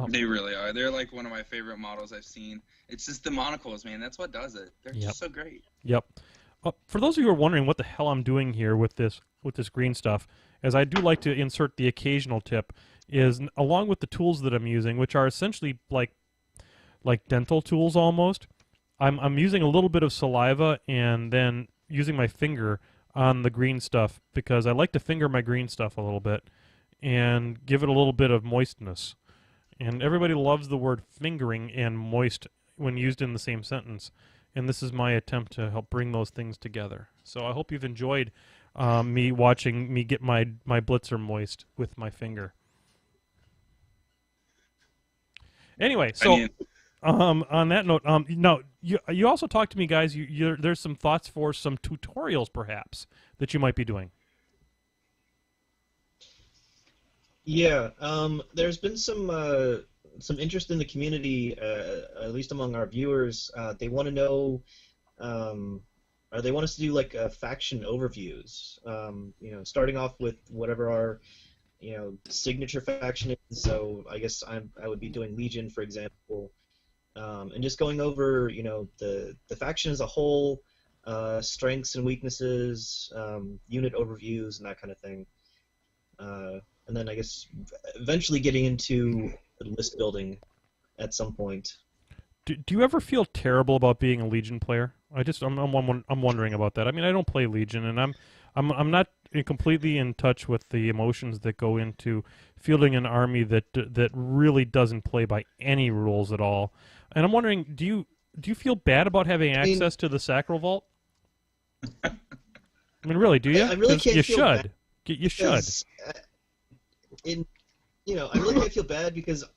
[SPEAKER 3] They really are. They're like one of my favorite models I've seen. It's just the monocles, man. That's what does it. They're just so great.
[SPEAKER 4] Yep. For those of you who are wondering what the hell I'm doing here with this green stuff, as I do like to insert the occasional tip, is along with the tools that I'm using, which are essentially like dental tools almost, I'm using a little bit of saliva and then using my finger on the green stuff because I like to finger my green stuff a little bit and give it a little bit of moistness. And everybody loves the word fingering and moist when used in the same sentence. And this is my attempt to help bring those things together. So I hope you've enjoyed me watching me get my blitzer moist with my finger. Anyway, so on that note, now you also talked to me, guys. There's some thoughts for some tutorials, perhaps, that you might be doing.
[SPEAKER 7] Yeah, there's been some interest in the community, at least among our viewers. They want to know, or they want us to do like faction overviews. Starting off with whatever our signature faction is. So I guess I would be doing Legion, for example, and just going over the faction as a whole, strengths and weaknesses, unit overviews, and that kind of thing. And then I guess eventually getting into list building at some point.
[SPEAKER 4] Do you ever feel terrible about being a Legion player? I'm wondering about that. I mean, I don't play Legion, and I'm not completely in touch with the emotions that go into fielding an army that really doesn't play by any rules at all. And I'm wondering, do you feel bad about having access to the Sacral Vault? I mean, really, do you?
[SPEAKER 7] I really can't
[SPEAKER 4] you
[SPEAKER 7] feel
[SPEAKER 4] should.
[SPEAKER 7] bad
[SPEAKER 4] You should.
[SPEAKER 7] I really can't feel bad because I'm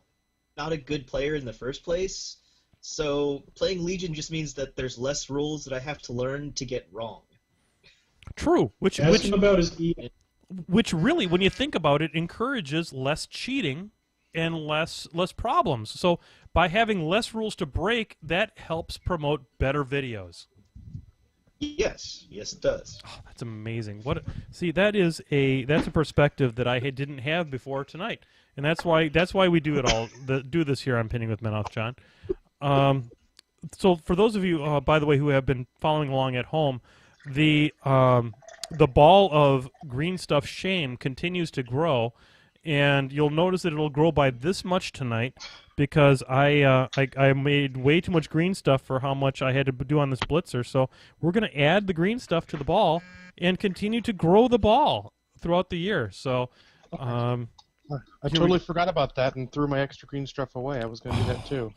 [SPEAKER 7] not a good player in the first place. So playing Legion just means that there's less rules that I have to learn to get wrong.
[SPEAKER 4] True. Which really, when you think about it, encourages less cheating and less problems. So by having less rules to break, that helps promote better videos.
[SPEAKER 7] Yes, it does.
[SPEAKER 4] Oh, that's amazing. See, that's a perspective that I didn't have before tonight, and that's why we do it all. Do this here on Pinning with Menoth, John. So for those of you, by the way, who have been following along at home, the ball of green stuff shame continues to grow, and you'll notice that it'll grow by this much tonight because I made way too much green stuff for how much I had to do on this blitzer. So we're going to add the green stuff to the ball and continue to grow the ball throughout the year. So
[SPEAKER 5] I totally forgot about that and threw my extra green stuff away. I was going to do that too.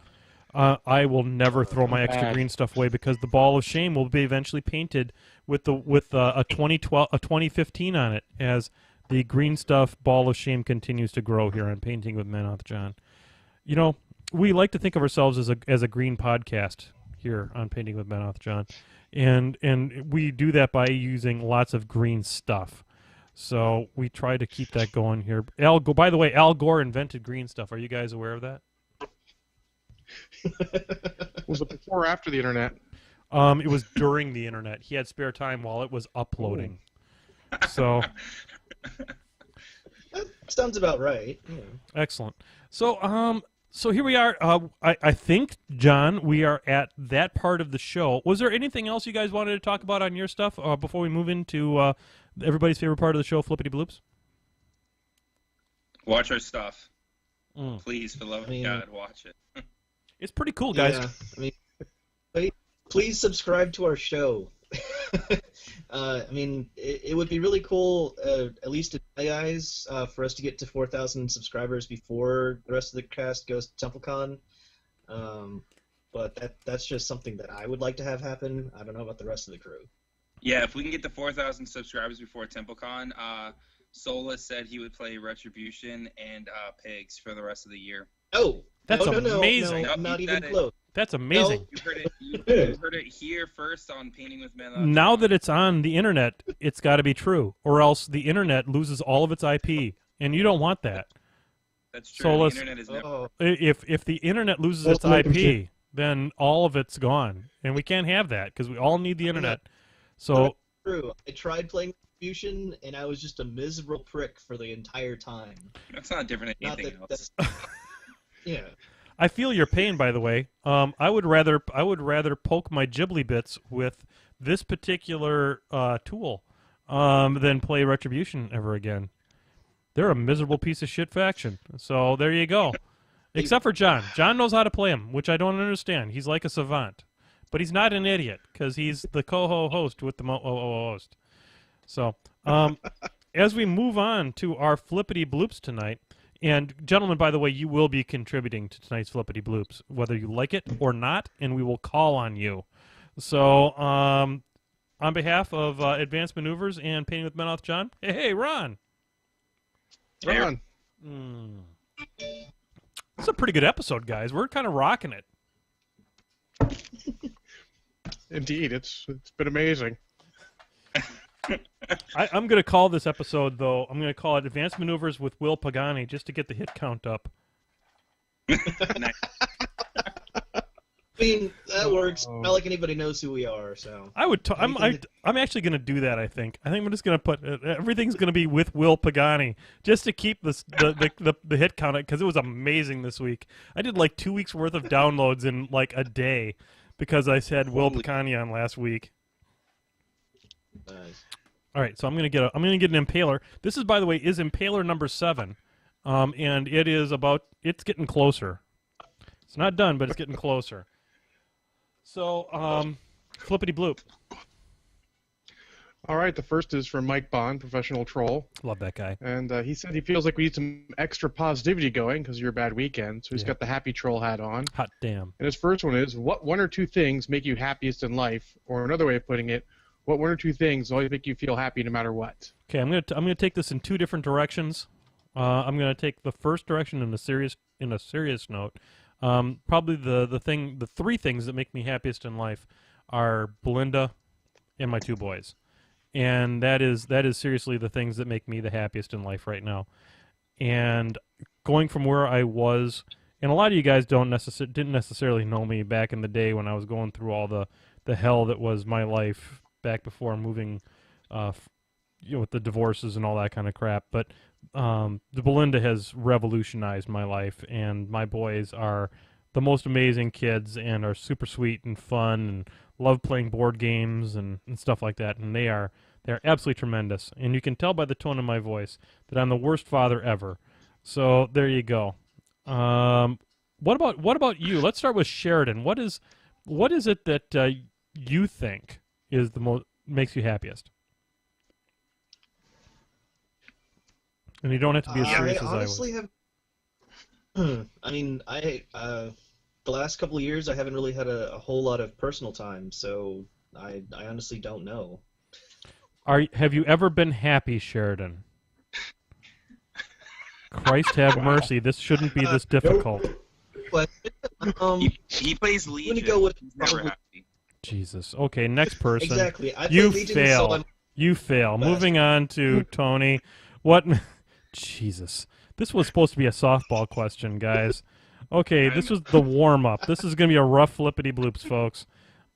[SPEAKER 4] I will never throw my extra green stuff away because the ball of shame will be eventually painted with a 2015 on it as the green stuff ball of shame continues to grow here on Painting with Menoth, John. We like to think of ourselves as a green podcast here on Painting with Menoth, John, and we do that by using lots of green stuff. So we try to keep that going here. By the way, Al Gore invented green stuff. Are you guys aware of that?
[SPEAKER 5] Was it before or after the internet?
[SPEAKER 4] It was during the internet. He had spare time while it was uploading. So
[SPEAKER 7] that sounds about right. Yeah.
[SPEAKER 4] Excellent. So here we are. I think, John, we are at that part of the show. Was there anything else you guys wanted to talk about on your stuff before we move into everybody's favorite part of the show, Flippity Bloops?
[SPEAKER 3] Watch our stuff. Please, for the love of God, watch it.
[SPEAKER 4] It's pretty cool, guys.
[SPEAKER 7] Yeah, please subscribe to our show. It would be really cool, at least in my eyes, for us to get to 4,000 subscribers before the rest of the cast goes to TempleCon. But that's just something that I would like to have happen. I don't know about the rest of the crew.
[SPEAKER 3] Yeah, if we can get to 4,000 subscribers before TempleCon, Solus said he would play Retribution and Pigs for the rest of the year.
[SPEAKER 7] Oh,
[SPEAKER 4] that's amazing!
[SPEAKER 7] No, not even close.
[SPEAKER 4] That's amazing.
[SPEAKER 3] No. You heard it here first on Painting with Men.
[SPEAKER 4] Now that it's on the internet, it's got to be true, or else the internet loses all of its IP, and you don't want that.
[SPEAKER 3] That's true.
[SPEAKER 4] Solus,
[SPEAKER 3] the internet is never...
[SPEAKER 4] if the internet loses its IP, then all of it's gone, and we can't have that because we all need the internet. So
[SPEAKER 7] true. I tried playing Retribution, and I was just a miserable prick for the entire time.
[SPEAKER 3] That's not different than anything else.
[SPEAKER 7] Yeah.
[SPEAKER 4] I feel your pain, by the way. I would rather poke my Ghibli bits with this particular tool than play Retribution ever again. They're a miserable piece of shit faction. So there you go. Except for John. John knows how to play him, which I don't understand. He's like a savant. But he's not an idiot, because he's the co-host with the host. So, as we move on to our Flippity Bloops tonight, and gentlemen, by the way, you will be contributing to tonight's Flippity Bloops, whether you like it or not, and we will call on you. So, on behalf of Advanced Maneuvers and Painting with Menoth, John, hey, Ron.
[SPEAKER 5] Ron.
[SPEAKER 4] It's a pretty good episode, guys. We're kind of rocking it.
[SPEAKER 5] Indeed, it's been amazing.
[SPEAKER 4] I'm going to call this episode, though, I'm going to call it Advanced Maneuvers with Will Pagani, just to get the hit count up.
[SPEAKER 3] Nice.
[SPEAKER 7] I mean, that works. Not like anybody knows who we are, so.
[SPEAKER 4] I'm actually going to do that, I think. I think I'm just going to put, everything's going to be with Will Pagani, just to keep the hit count, because it was amazing this week. I did like 2 weeks worth of downloads in like a day, because I had Will Pagani on last week.
[SPEAKER 7] Nice.
[SPEAKER 4] All right, so I'm gonna get an impaler. This is, by the way, is impaler number 7, and it's getting closer. It's not done, but it's getting closer. So, flippity bloop.
[SPEAKER 5] All right, the first is from Mike Bond, professional troll.
[SPEAKER 4] Love that guy.
[SPEAKER 5] And he said he feels like we need some extra positivity going because of your bad weekend. So he's got the happy troll hat on.
[SPEAKER 4] Hot damn.
[SPEAKER 5] And his first one is, what one or two things make you happiest in life? Or another way of putting it, what one or two things always make you feel happy no matter what? Okay,
[SPEAKER 4] I'm gonna take this in two different directions. I'm gonna take the first direction in a serious note. Probably the three things that make me happiest in life are Belinda and my two boys, and that is seriously the things that make me the happiest in life right now. And going from where I was, and a lot of you guys didn't necessarily know me back in the day when I was going through all the hell that was my life back before moving, with the divorces and all that kind of crap. But the Belinda has revolutionized my life, and my boys are the most amazing kids and are super sweet and fun and love playing board games and stuff like that. And they're absolutely tremendous. And you can tell by the tone of my voice that I'm the worst father ever. So there you go. What about you? Let's start with Sheridan. What is it that you think is makes you happiest? And you don't have to be as serious as I was.
[SPEAKER 7] I honestly have. I mean, the last couple of years I haven't really had a whole lot of personal time, so I honestly don't know.
[SPEAKER 4] Have you ever been happy, Sheridan? Christ have mercy! This shouldn't be this difficult.
[SPEAKER 7] But
[SPEAKER 3] he plays Legion.
[SPEAKER 7] I'm gonna go with
[SPEAKER 3] He's never happy.
[SPEAKER 4] Jesus. Okay, next person.
[SPEAKER 7] Exactly.
[SPEAKER 4] You fail. You fail. Moving on to Tony. What? Jesus. This was supposed to be a softball question, guys. Okay, this was the warm-up. This is going to be a rough flippity bloops, folks.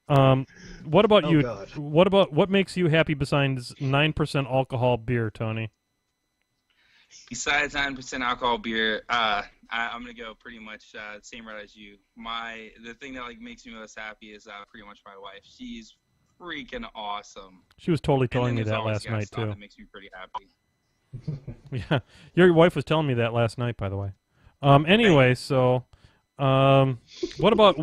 [SPEAKER 4] What about you?
[SPEAKER 7] God.
[SPEAKER 4] What makes you happy besides 9% alcohol beer, Tony?
[SPEAKER 3] Besides 9% alcohol beer, I'm gonna go pretty much the same route as you. The thing that makes me most happy is pretty much my wife. She's freaking awesome.
[SPEAKER 4] She was totally telling me that last night too.
[SPEAKER 3] That makes me pretty happy.
[SPEAKER 4] Yeah, your wife was telling me that last night, by the way. Anyway, so what about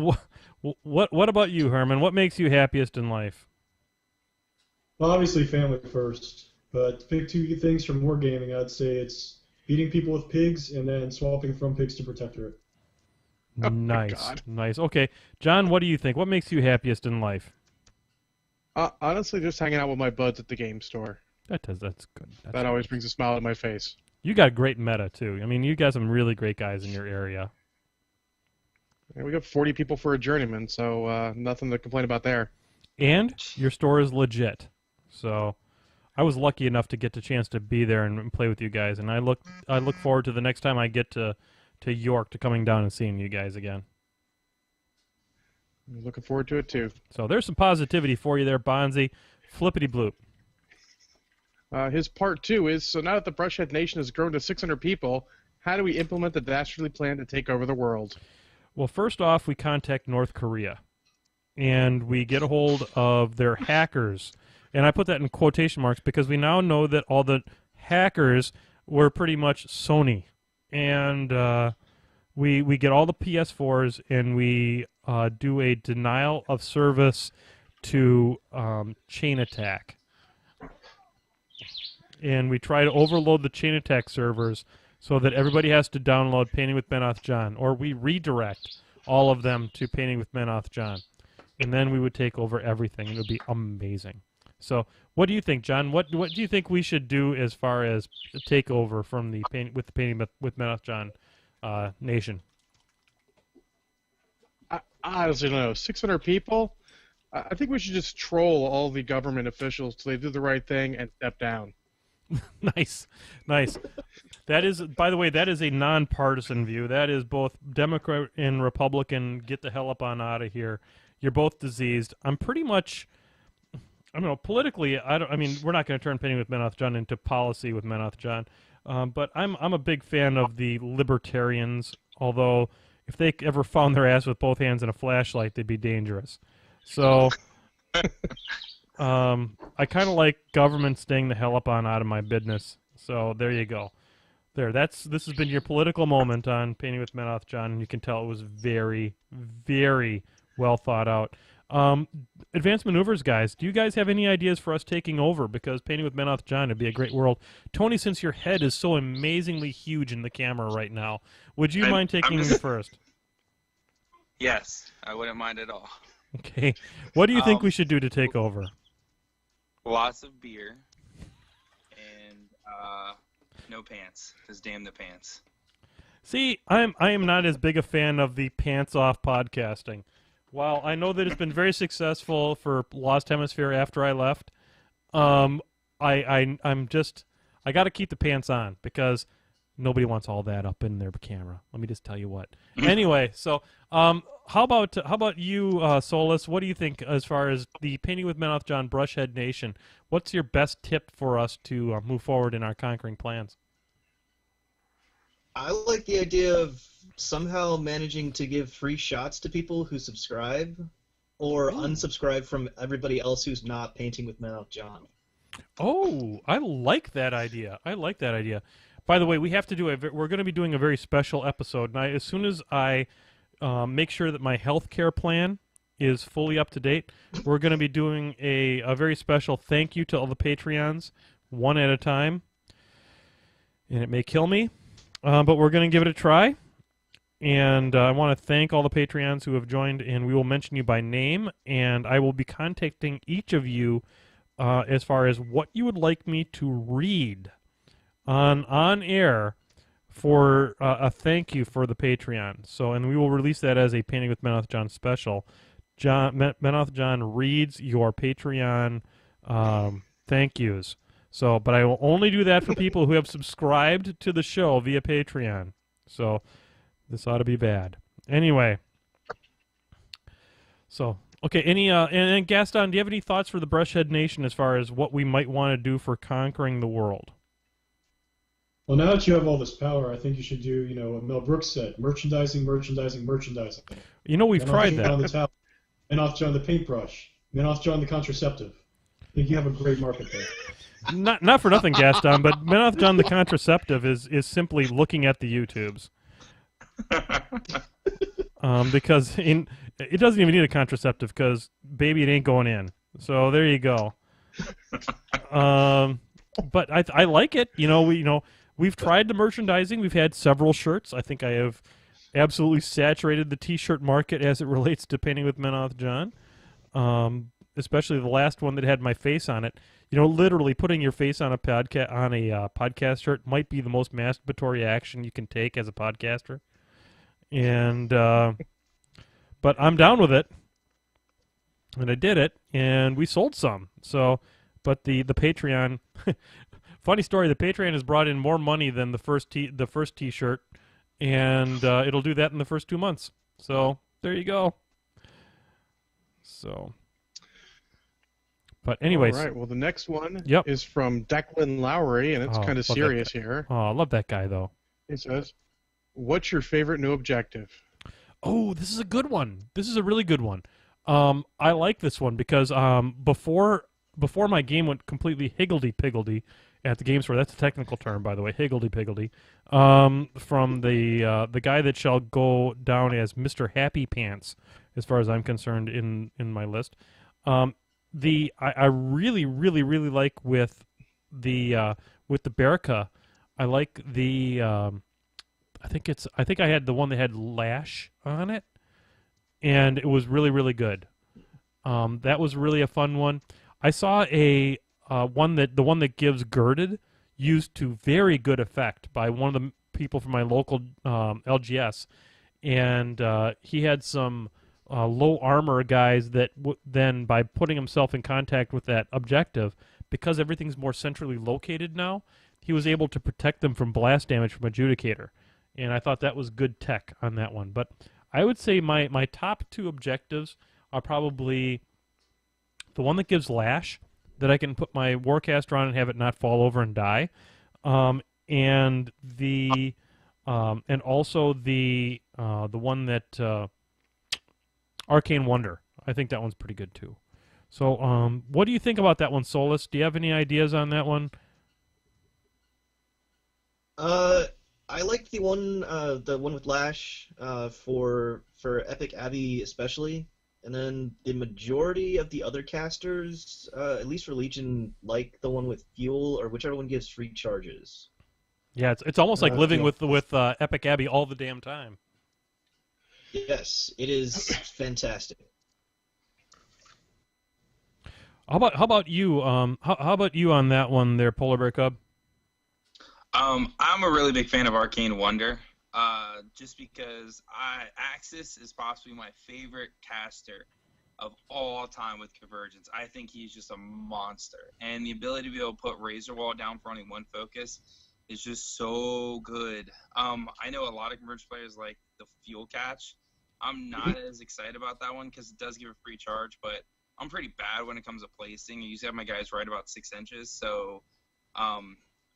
[SPEAKER 4] you, Herman? What makes you happiest in life?
[SPEAKER 8] Well, obviously family first, but to pick two things from wargaming, I'd say it's beating people with pigs and then swapping from pigs to protectorate.
[SPEAKER 4] Nice. Okay, John, what do you think? What makes you happiest in life?
[SPEAKER 5] Honestly, just hanging out with my buds at the game store.
[SPEAKER 4] That's good.
[SPEAKER 5] That always brings a smile to my face.
[SPEAKER 4] You got great meta, too. I mean, you got some really great guys in your area.
[SPEAKER 5] Yeah, we got 40 people for a journeyman, so nothing to complain about there.
[SPEAKER 4] And your store is legit. So I was lucky enough to get the chance to be there and play with you guys, and I look forward to the next time I get to York, to coming down and seeing you guys again.
[SPEAKER 5] Looking forward to it too.
[SPEAKER 4] So there's some positivity for you there, Bonzi. Flippity bloop.
[SPEAKER 5] His part 2 is, so now that the Brushhead Nation has grown to 600 people, how do we implement the dastardly plan to take over the world?
[SPEAKER 4] Well, first off, we contact North Korea, and we get a hold of their hackers. And I put that in quotation marks because we now know that all the hackers were pretty much Sony. And we get all the PS4s, and we do a denial of service to chain attack. And we try to overload the chain attack servers so that everybody has to download Painting with Benoth John, or we redirect all of them to Painting with Benoth John. And then we would take over everything, and it would be amazing. So what do you think, John? What do you think we should do as far as take over from the Painting with Benoth John nation?
[SPEAKER 5] I honestly don't know. 600 people? I think we should just troll all the government officials till they do the right thing and step down.
[SPEAKER 4] Nice. That is, by the way, that is a nonpartisan view. That is both Democrat and Republican. Get the hell up on out of here. You're both diseased. I'm pretty much, I don't know, politically. I mean, we're not going to turn Painting with Benoth John into policy with Benoth John, but I'm a big fan of the libertarians. Although, if they ever found their ass with both hands in a flashlight, they'd be dangerous. So. I kind of like government staying the hell up on out of my business. So there you go. This has been your political moment on Painting with Benoth John, and you can tell it was very, very well thought out. Advanced Maneuvers, guys, do you guys have any ideas for us taking over? Because Painting with Benoth John would be a great world. Tony, since your head is so amazingly huge in the camera right now, would you mind taking the first?
[SPEAKER 3] Yes, I wouldn't mind at all.
[SPEAKER 4] Okay. What do you think we should do to take over?
[SPEAKER 3] Lots of beer and no pants, because damn the pants.
[SPEAKER 4] See, I am not as big a fan of the pants off podcasting. While I know that it's been very successful for Lost Hemisphere after I left, I'm just, I got to keep the pants on because nobody wants all that up in their camera. Let me just tell you what. Anyway, so how about you, Solus? What do you think as far as the Painting with Benoth John Brushhead Nation? What's your best tip for us to move forward in our conquering plans?
[SPEAKER 7] I like the idea of somehow managing to give free shots to people who subscribe or unsubscribe from everybody else who's not Painting with Benoth John.
[SPEAKER 4] Oh, I like that idea. By the way, we have to do we're going to be doing a very special episode. And as soon as I make sure that my health care plan is fully up to date, we're going to be doing a very special thank you to all the Patreons, one at a time. And it may kill me, but we're going to give it a try. And I want to thank all the Patreons who have joined, and we will mention you by name. And I will be contacting each of you as far as what you would like me to read on air for a thank you for the Patreon. So, and we will release that as a Painting with Benoth John special. Benoth John reads your Patreon thank yous. So, but I will only do that for people who have subscribed to the show via Patreon. So, this ought to be bad. Anyway. So, okay, and Gaston, do you have any thoughts for the Brushhead Nation as far as what we might want to do for conquering the world?
[SPEAKER 8] Well, now that you have all this power, I think you should do, what Mel Brooks said, merchandising.
[SPEAKER 4] You know, we've tried that.
[SPEAKER 8] Benoth John the paintbrush, Benoth John the contraceptive. I think you have a great market there.
[SPEAKER 4] Not for nothing, Gaston, but Benoth John the contraceptive is simply looking at the YouTubes. Because it doesn't even need a contraceptive because, baby, it ain't going in. So there you go. But I like it. We've tried the merchandising. We've had several shirts. I think I have absolutely saturated the T-shirt market as it relates to Painting with Benoth John. Especially the last one that had my face on it. Literally putting your face on a podcast shirt might be the most masturbatory action you can take as a podcaster. And but I'm down with it. And I did it, and we sold some. So, but the Patreon. Funny story. The Patreon has brought in more money than the first T-shirt, and it'll do that in the first 2 months. So there you go. So, but anyways.
[SPEAKER 5] All right. Well, the next one
[SPEAKER 4] Yep.
[SPEAKER 5] is from Declan Lowry, and it's kind of serious here.
[SPEAKER 4] Oh, I love that guy, though.
[SPEAKER 5] It says, "What's your favorite new objective?"
[SPEAKER 4] Oh, this is a good one. This is a really good one. I like this one because before my game went completely higgledy-piggledy at the game store, that's a technical term, by the way, higgledy-piggledy, from the guy that shall go down as Mr. Happy Pants, as far as I'm concerned in my list. I really, really, really like with the Berica, I like the I think I had the one that had Lash on it, and it was really, really good. That was really a fun one. I saw the one that gives girded used to very good effect by one of the people from my local LGS, and he had some low armor guys that then by putting himself in contact with that objective, because everything's more centrally located now, he was able to protect them from blast damage from Adjudicator. And I thought that was good tech on that one. But I would say my top two objectives are probably the one that gives Lash, that I can put my Warcaster on and have it not fall over and die, and also the one that Arcane Wonder. I think that one's pretty good too. So what do you think about that one, Solus? Do you have any ideas on that one?
[SPEAKER 7] I liked the one with Lash for Epic Abbey especially, and then the majority of the other casters, at least for Legion, like the one with Fuel or whichever one gives free charges.
[SPEAKER 4] Yeah, it's almost like living with Epic Abbey all the damn time.
[SPEAKER 7] Yes, it is fantastic.
[SPEAKER 4] How about you? How about you on that one there, Polar Bear Cub?
[SPEAKER 3] I'm a really big fan of Arcane Wonder, just because Axis is possibly my favorite caster of all time with Convergence. I think he's just a monster, and the ability to be able to put Razor Wall down for only one focus is just so good. I know a lot of Convergence players like the Fuel Catch. I'm not as excited about that one because it does give a free charge, but I'm pretty bad when it comes to placing. I usually have my guys right about 6 inches, so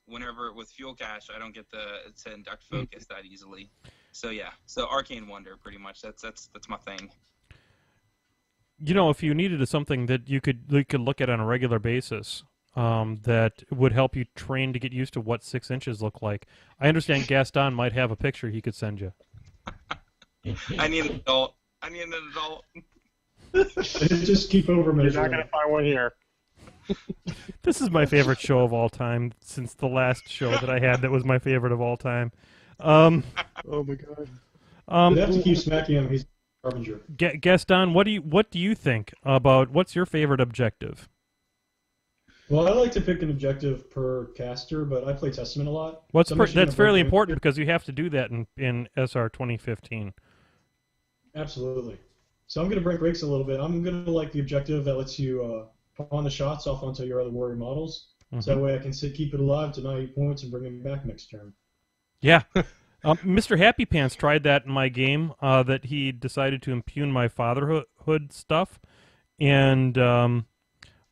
[SPEAKER 3] whenever with Fuel Cache, I don't get to induct focus that easily. So yeah, so Arcane Wonder, pretty much. That's my thing.
[SPEAKER 4] You know, if you needed something that you could look at on a regular basis, that would help you train to get used to what 6 inches look like. I understand Gaston might have a picture he could send you.
[SPEAKER 3] I need an adult.
[SPEAKER 8] Just keep over measuring.
[SPEAKER 5] You're not gonna find one here.
[SPEAKER 4] This is my favorite show of all time since the last show that I had that was my favorite of all time.
[SPEAKER 5] Oh my god.
[SPEAKER 8] You have to keep smacking him. He's a harbinger.
[SPEAKER 4] Gaston, what do you think about what's your favorite objective?
[SPEAKER 8] Well, I like to pick an objective per caster, but I play Testament a lot.
[SPEAKER 4] That's fairly important because you have to do that in SR 2015.
[SPEAKER 8] Absolutely. So I'm going to break breaks a little bit. I'm going to like the objective that lets you pawn the shots off onto your other warrior models. Mm-hmm. So that way I can keep it alive, deny you points, and bring it back next turn.
[SPEAKER 4] Yeah. Mr. Happy Pants tried that in my game, that he decided to impugn my fatherhood stuff, and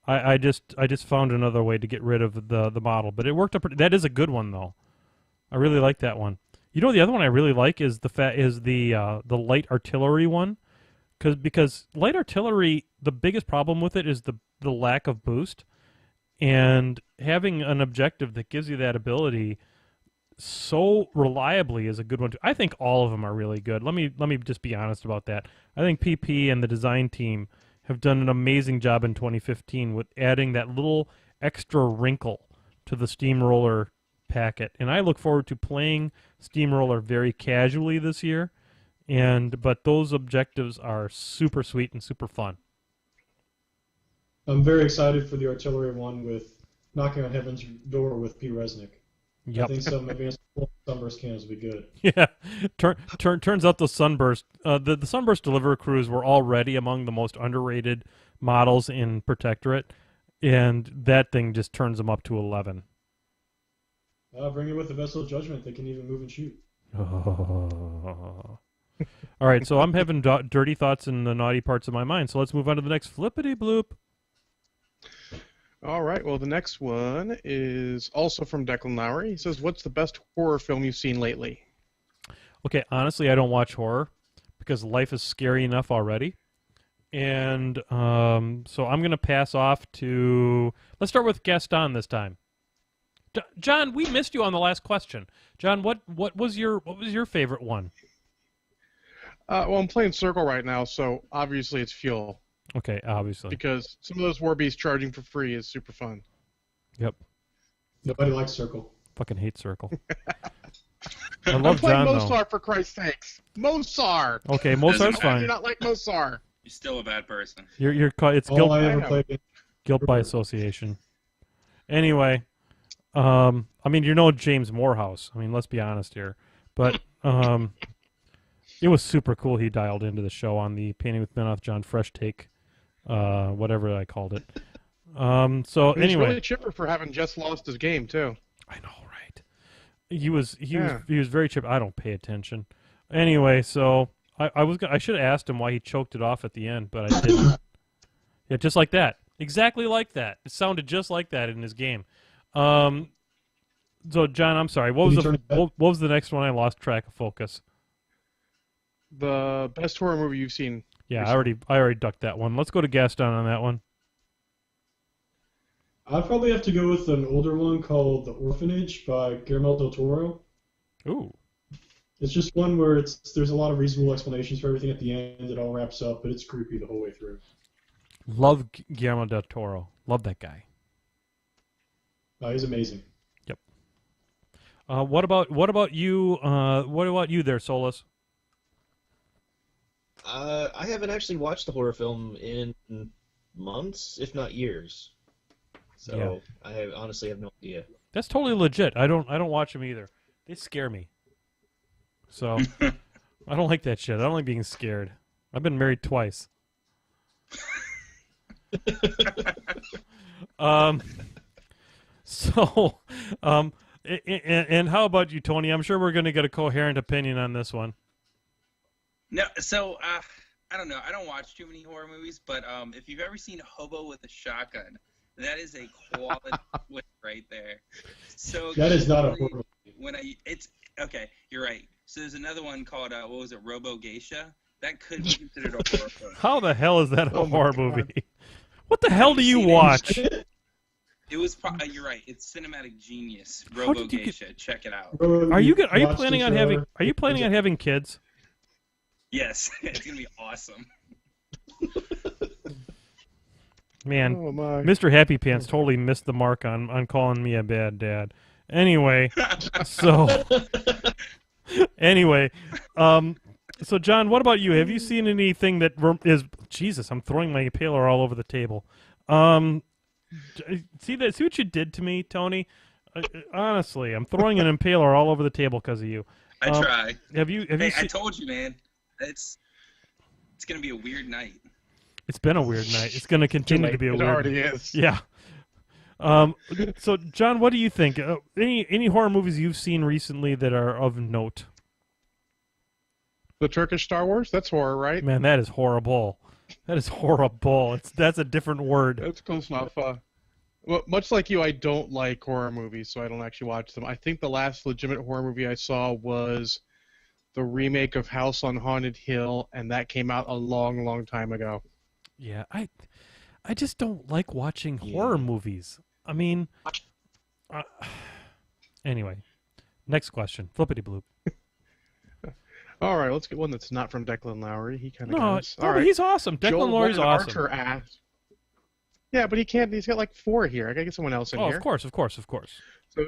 [SPEAKER 4] I just found another way to get rid of the model. But it worked up. That is a good one, though. I really like that one. You know, the other one I really like is the light artillery one, because light artillery, the biggest problem with it is the lack of boost, and having an objective that gives you that ability so reliably is a good one too. I think all of them are really good. Let me just be honest about that. I think PP and the design team have done an amazing job in 2015 with adding that little extra wrinkle to the Steamroller packet, and I look forward to playing Steamroller very casually this year. But those objectives are super sweet and super fun.
[SPEAKER 8] I'm very excited for the artillery one with knocking on heaven's door with P. Resnick.
[SPEAKER 4] Yep.
[SPEAKER 8] I think some advanced sunburst cannons would be good.
[SPEAKER 4] Yeah, turns out the sunburst, the sunburst delivery crews were already among the most underrated models in Protectorate, and that thing just turns them up to 11.
[SPEAKER 8] Bring it with the Vessel of Judgment. They can even move and shoot.
[SPEAKER 4] Oh. All right, so I'm having dirty thoughts in the naughty parts of my mind. So let's move on to the next flippity bloop.
[SPEAKER 5] All right. Well, the next one is also from Declan Lowry. He says, "What's the best horror film you've seen lately?"
[SPEAKER 4] Okay, honestly, I don't watch horror because life is scary enough already. And so I'm going to pass off to... Let's start with Gaston this time. John, we missed you on the last question. John, what was your favorite one?
[SPEAKER 5] Well, I'm playing Circle right now, so obviously it's Fuel.
[SPEAKER 4] Okay, obviously.
[SPEAKER 5] Because some of those Warbees charging for free is super fun.
[SPEAKER 4] Yep.
[SPEAKER 8] Nobody likes Circle.
[SPEAKER 4] Fucking hate Circle. I love
[SPEAKER 5] John,
[SPEAKER 4] though.
[SPEAKER 5] Mosar, for Christ's sakes. Mosar!
[SPEAKER 4] Okay, Mosar's fine.
[SPEAKER 5] You're not like Mosar.
[SPEAKER 3] You're still a bad person.
[SPEAKER 4] It's guilt by association. Anyway, I mean, James Moorhouse. I mean, let's be honest here. But it was super cool he dialed into the show on the Painting with Ben Off John Fresh take, whatever I called it. So
[SPEAKER 5] He's
[SPEAKER 4] anyway,
[SPEAKER 5] really chipper for having just lost his game too.
[SPEAKER 4] I know, right? He was very chipper. I don't pay attention. Anyway, so I should have asked him why he choked it off at the end, but I didn't. Yeah, just like that. Exactly like that. It sounded just like that in his game. So John, I'm sorry. What was the next one? I lost track of focus.
[SPEAKER 5] The best horror movie you've seen.
[SPEAKER 4] Yeah, I already ducked that one. Let's go to Gaston on that one.
[SPEAKER 8] I'd probably have to go with an older one called The Orphanage by Guillermo del Toro.
[SPEAKER 4] Ooh.
[SPEAKER 8] It's just one where there's a lot of reasonable explanations for everything at the end. It all wraps up, but it's creepy the whole way through.
[SPEAKER 4] Love Guillermo del Toro. Love that guy.
[SPEAKER 8] He's amazing.
[SPEAKER 4] Yep. What about you? What about you there, Solus?
[SPEAKER 7] I haven't actually watched the horror film in months, if not years. So yeah. I honestly have no idea.
[SPEAKER 4] That's totally legit. I don't watch them either. They scare me. So I don't like that shit. I don't like being scared. I've been married twice. So, and how about you, Tony? I'm sure we're going to get a coherent opinion on this one.
[SPEAKER 3] No, so I don't know. I don't watch too many horror movies, but if you've ever seen Hobo with a Shotgun, that is a quality flick right there. So
[SPEAKER 8] that is not a horror
[SPEAKER 3] movie. Okay, you're right. So there's another one called what was it, Robo Geisha? That could be considered a horror film.
[SPEAKER 4] How the hell is that a horror movie? What the hell do you watch?
[SPEAKER 3] It was. You're right. It's cinematic genius. Robo Geisha. Check it out.
[SPEAKER 4] Are you planning on having kids?
[SPEAKER 3] Yes, it's gonna be awesome.
[SPEAKER 4] Man, Mr. Happy Pants totally missed the mark on calling me a bad dad. Anyway, so John, what about you? Have you seen anything that is... Jesus, I'm throwing my impaler all over the table. See what you did to me, Tony? Honestly, I'm throwing an impaler all over the table because of you.
[SPEAKER 3] I try.
[SPEAKER 4] Have you
[SPEAKER 3] I told you, man. It's gonna be a weird night.
[SPEAKER 4] It's been a weird night. It's gonna continue to be a weird.
[SPEAKER 5] It already is.
[SPEAKER 4] Yeah. So, John, what do you think? Any horror movies you've seen recently that are of note?
[SPEAKER 5] The Turkish Star Wars? That's horror, right?
[SPEAKER 4] Man, that is horrible. That is horrible. That's a different word.
[SPEAKER 5] That's close enough. Well, much like you, I don't like horror movies, so I don't actually watch them. I think the last legitimate horror movie I saw was the remake of House on Haunted Hill, and that came out a long, long time ago.
[SPEAKER 4] Yeah, I just don't like watching horror movies. I mean, anyway, next question. Flippity bloop.
[SPEAKER 5] All right, let's get one that's not from Declan Lowry. He kind of
[SPEAKER 4] No, right. He's awesome. Declan Lowry's awesome.
[SPEAKER 5] Archer asked. Yeah, but he can't. He's got like 4 here. I gotta get someone else in here.
[SPEAKER 4] Oh, of course.
[SPEAKER 5] So,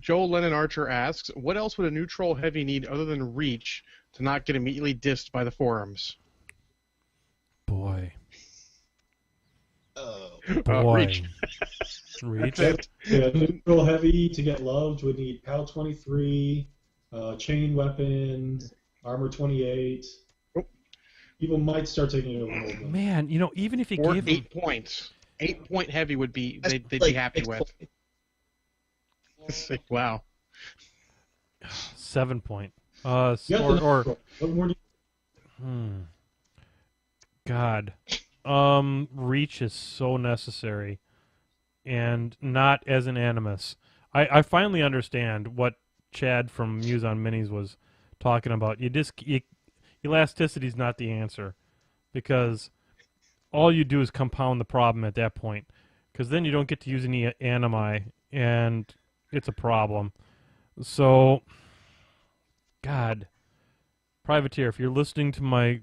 [SPEAKER 5] Joel Lennon Archer asks, what else would a new troll heavy need other than reach to not get immediately dissed by the forums?
[SPEAKER 4] Boy.
[SPEAKER 7] Oh.
[SPEAKER 4] Boy.
[SPEAKER 5] Reach.
[SPEAKER 4] Reach.
[SPEAKER 8] Yeah, neutral heavy to get loved would need PAL 23, chain weapon, armor 28.
[SPEAKER 5] Oh.
[SPEAKER 8] People might start taking it over.
[SPEAKER 4] Man, even if you
[SPEAKER 5] or
[SPEAKER 4] gave
[SPEAKER 5] 8 points. 8-point heavy would be they'd be happy with.
[SPEAKER 7] Points.
[SPEAKER 5] Wow.
[SPEAKER 4] 7 point.
[SPEAKER 8] What more do
[SPEAKER 4] God, reach is so necessary, and not as an animus. I finally understand what Chad from Muse on Minis was talking about. Elasticity is not the answer, because all you do is compound the problem at that point, because then you don't get to use any animi, and it's a problem. So, God, Privateer, if you're listening to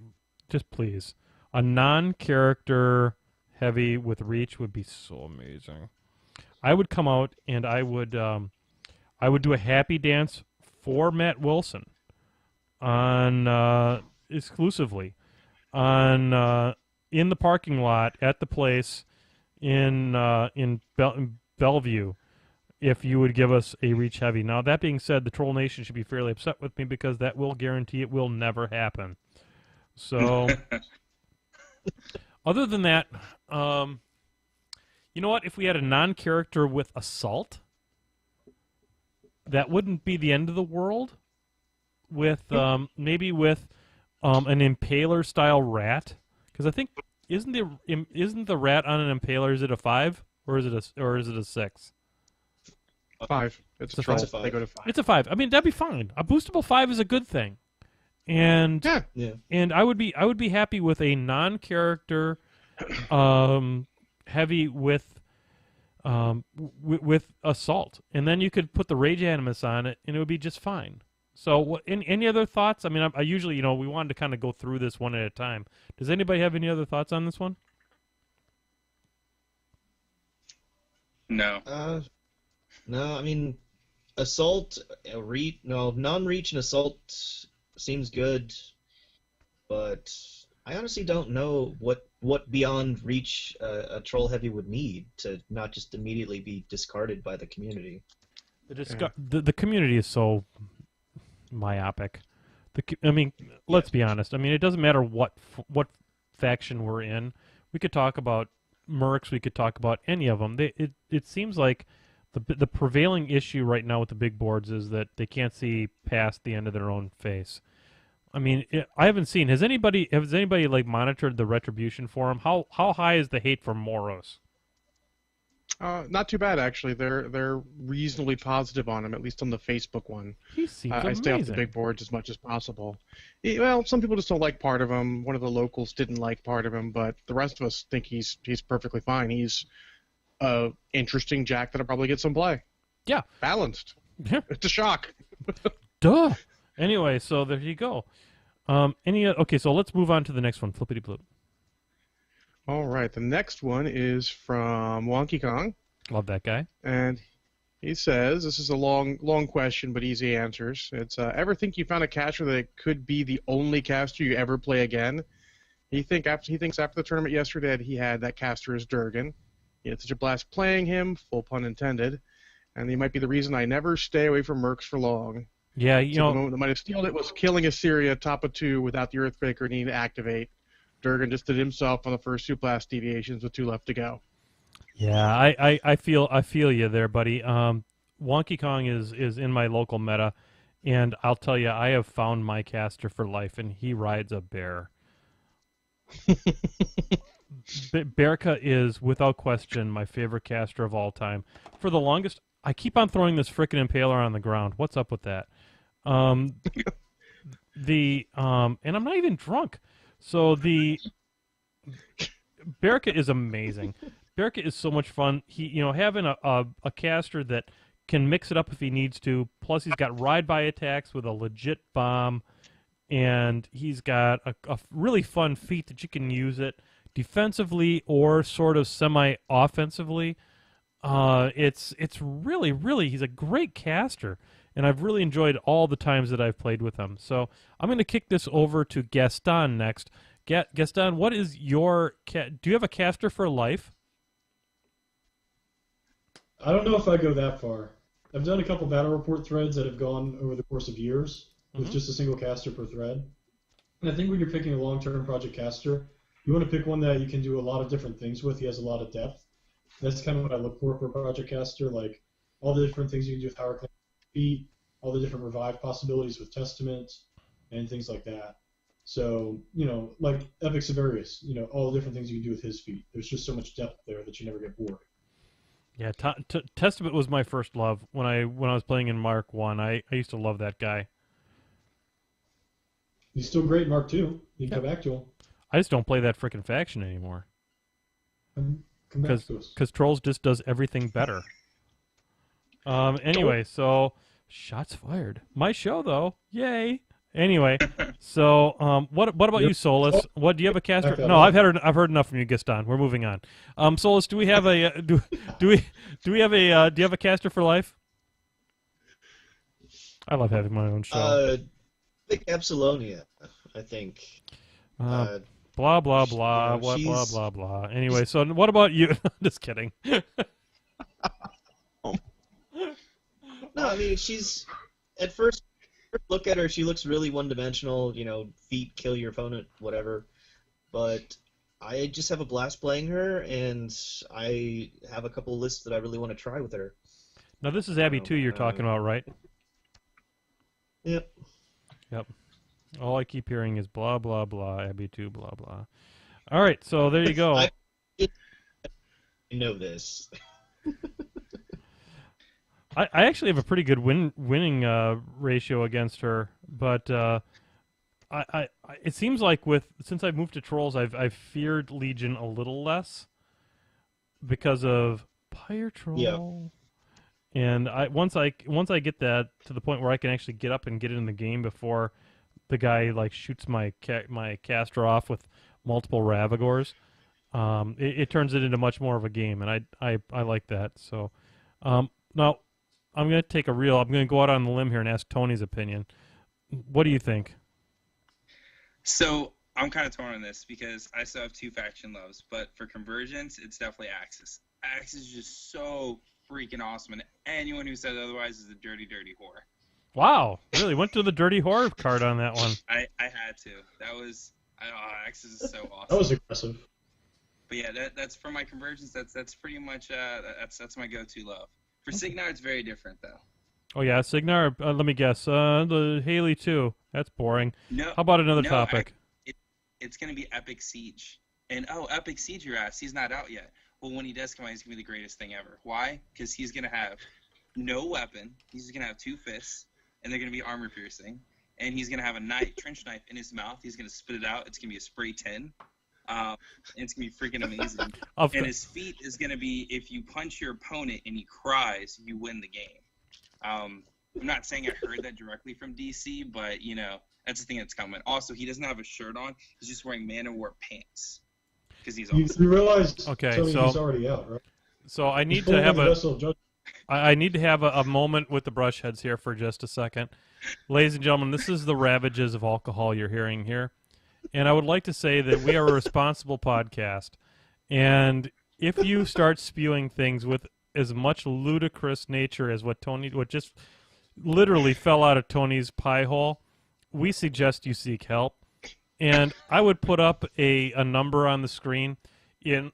[SPEAKER 4] just please, a non-character heavy with reach would be so amazing. I would come out and I would do a happy dance for Matt Wilson on exclusively on in the parking lot at the place in Bellevue, if you would give us a reach heavy. Now, that being said, the Troll Nation should be fairly upset with me, because that will guarantee it will never happen. So, other than that, you know what? If we had a non-character with assault, that wouldn't be the end of the world. With maybe with an impaler-style rat, because I think isn't the rat on an impaler? Is it a 5 or is it a 6?
[SPEAKER 5] 5. It's a troll.
[SPEAKER 7] It's a 5.
[SPEAKER 5] They go to 5.
[SPEAKER 4] It's a 5. I mean, that'd be fine. A boostable 5 is a good thing, and and I would be happy with a non-character heavy with assault, and then you could put the rage animus on it, and it would be just fine. So, any other thoughts? I mean, I usually, we wanted to kind of go through this one at a time. Does anybody have any other thoughts on this one?
[SPEAKER 3] No.
[SPEAKER 7] No, I mean, assault, non-reach and assault seems good, but I honestly don't know what beyond reach a troll heavy would need to not just immediately be discarded by the community.
[SPEAKER 4] The community is so myopic. Let's be honest. I mean, it doesn't matter what faction we're in. We could talk about Mercs. We could talk about any of them. It seems like the prevailing issue right now with the big boards is that they can't see past the end of their own face. I mean, I haven't seen. Has anybody like monitored the Retribution forum? How high is the hate for Moros?
[SPEAKER 5] Not too bad, actually. They're reasonably positive on him, at least on the Facebook one.
[SPEAKER 4] He seems
[SPEAKER 5] I stay off the big boards as much as possible. Well, some people just don't like part of him. One of the locals didn't like part of him, but the rest of us think he's perfectly fine. He's interesting Jack that'll probably get some play.
[SPEAKER 4] Yeah.
[SPEAKER 5] Balanced.
[SPEAKER 4] Yeah.
[SPEAKER 5] It's a shock.
[SPEAKER 4] Duh. Anyway, so there you go. Okay, so let's move on to the next one, Flippity Bloop.
[SPEAKER 5] All right, the next one is from Wonky Kong.
[SPEAKER 4] Love that guy.
[SPEAKER 5] And he says, this is a long question, but easy answers. It's, ever think you found a caster that could be the only caster you ever play again? He thinks after the tournament yesterday that he had that caster is Durgan. He had such a blast playing him, full pun intended, and he might be the reason I never stay away from Mercs for long.
[SPEAKER 4] Yeah,
[SPEAKER 5] the moment that might have stealed it was killing Assyria top of 2 without the Earthbreaker needing to activate. Durgan just did himself on the first 2 blast deviations with 2 left to go.
[SPEAKER 4] Yeah, I feel you there, buddy. Wonky Kong is in my local meta, and I'll tell you, I have found my caster for life, and he rides a bear. Bearca is, without question, my favorite caster of all time. For the longest, I keep on throwing this frickin' Impaler on the ground. What's up with that? And I'm not even drunk. So the Bearca is amazing. Bearca is so much fun. He, having a caster that can mix it up if he needs to. Plus, he's got ride-by attacks with a legit bomb, and he's got a really fun feat that you can use it defensively or sort of semi-offensively. It's really he's a great caster, and I've really enjoyed all the times that I've played with him. So I'm going to kick this over to Gaston next. Gaston, what is your do you have a caster for life?
[SPEAKER 8] I don't know if I go that far. I've done a couple battle report threads that have gone over the course of years with just a single caster per thread. And I think when you're picking a long-term project caster, you want to pick one that you can do a lot of different things with. He has a lot of depth. That's kind of what I look for a project caster, like all the different things you can do with power clamp feet, all the different revive possibilities with Testament and things like that. So, like Epic Severius, all the different things you can do with his feat. There's just so much depth there that you never get bored.
[SPEAKER 4] Yeah, Testament was my first love when I was playing in Mark 1. I used to love that guy.
[SPEAKER 8] He's still great in Mark 2. You can come back to him.
[SPEAKER 4] I just don't play that frickin' faction anymore.
[SPEAKER 8] Come back to us.
[SPEAKER 4] Because Trolls just does everything better. Anyway, so shots fired. My show though, yay. Anyway, so what about you, Solus? What do you have a caster? No, I've heard enough from you, Gaston. We're moving on. Solus, do we have a do you have a caster for life? I love having my own show.
[SPEAKER 7] Apollonia, I think.
[SPEAKER 4] Blah blah blah. What blah blah blah. Anyway, so what about you? Just kidding.
[SPEAKER 7] No, I mean she's at first look at her, she looks really one-dimensional. Feet kill your opponent, whatever. But I just have a blast playing her, and I have a couple lists that I really want to try with her.
[SPEAKER 4] Now this is Abby 2 you're talking about, right?
[SPEAKER 7] Yep.
[SPEAKER 4] All I keep hearing is blah blah blah. Abby 2 blah blah. All right, so there you go.
[SPEAKER 7] I know this.
[SPEAKER 4] I actually have a pretty good winning ratio against her, but it seems like since I've moved to Trolls, I've feared Legion a little less because of Pyre Troll. Yeah. And once I get that to the point where I can actually get up and get in the game before the guy shoots my caster off with multiple Ravagors, it turns it into much more of a game, and I like that. So now. I'm going to go out on the limb here and ask Tony's opinion. What do you think?
[SPEAKER 3] So I'm kind of torn on this because I still have 2 faction loves, but for conversions, it's definitely Axis. Axis is just so freaking awesome, and anyone who says otherwise is a dirty, dirty whore.
[SPEAKER 4] Wow, really went to the dirty whore card on that one.
[SPEAKER 3] I had to. That was Axis is so awesome.
[SPEAKER 8] That was aggressive.
[SPEAKER 3] But yeah, that's for my conversions. That's pretty much that's my go-to love. For Signar, it's very different, though.
[SPEAKER 4] Oh, yeah, Signar, let me guess. The Haley, too. That's boring.
[SPEAKER 3] No.
[SPEAKER 4] How about another topic?
[SPEAKER 3] It's going to be Epic Siege. And, Epic Siege, your ass, he's not out yet. Well, when he does come out, he's going to be the greatest thing ever. Why? Because he's going to have no weapon. He's going to have 2 fists, and they're going to be armor-piercing. And he's going to have a trench knife in his mouth. He's going to spit it out. It's going to be a spray tin. And it's going to be freaking amazing. And his feat is going to be, if you punch your opponent and he cries, you win the game. I'm not saying I heard that directly from DC, but, that's the thing that's coming. Also, he doesn't have a shirt on. He's just wearing Man-O-War pants. Because he's awesome.
[SPEAKER 8] You realize
[SPEAKER 4] Tony,
[SPEAKER 8] he's already out, right?
[SPEAKER 4] So I need to have I need to have a moment with the brush heads here for just a second. Ladies and gentlemen, this is the ravages of alcohol you're hearing here. And I would like to say that we are a responsible podcast. And if you start spewing things with as much ludicrous nature as what just literally fell out of Tony's pie hole, we suggest you seek help. And I would put up a number on the screen in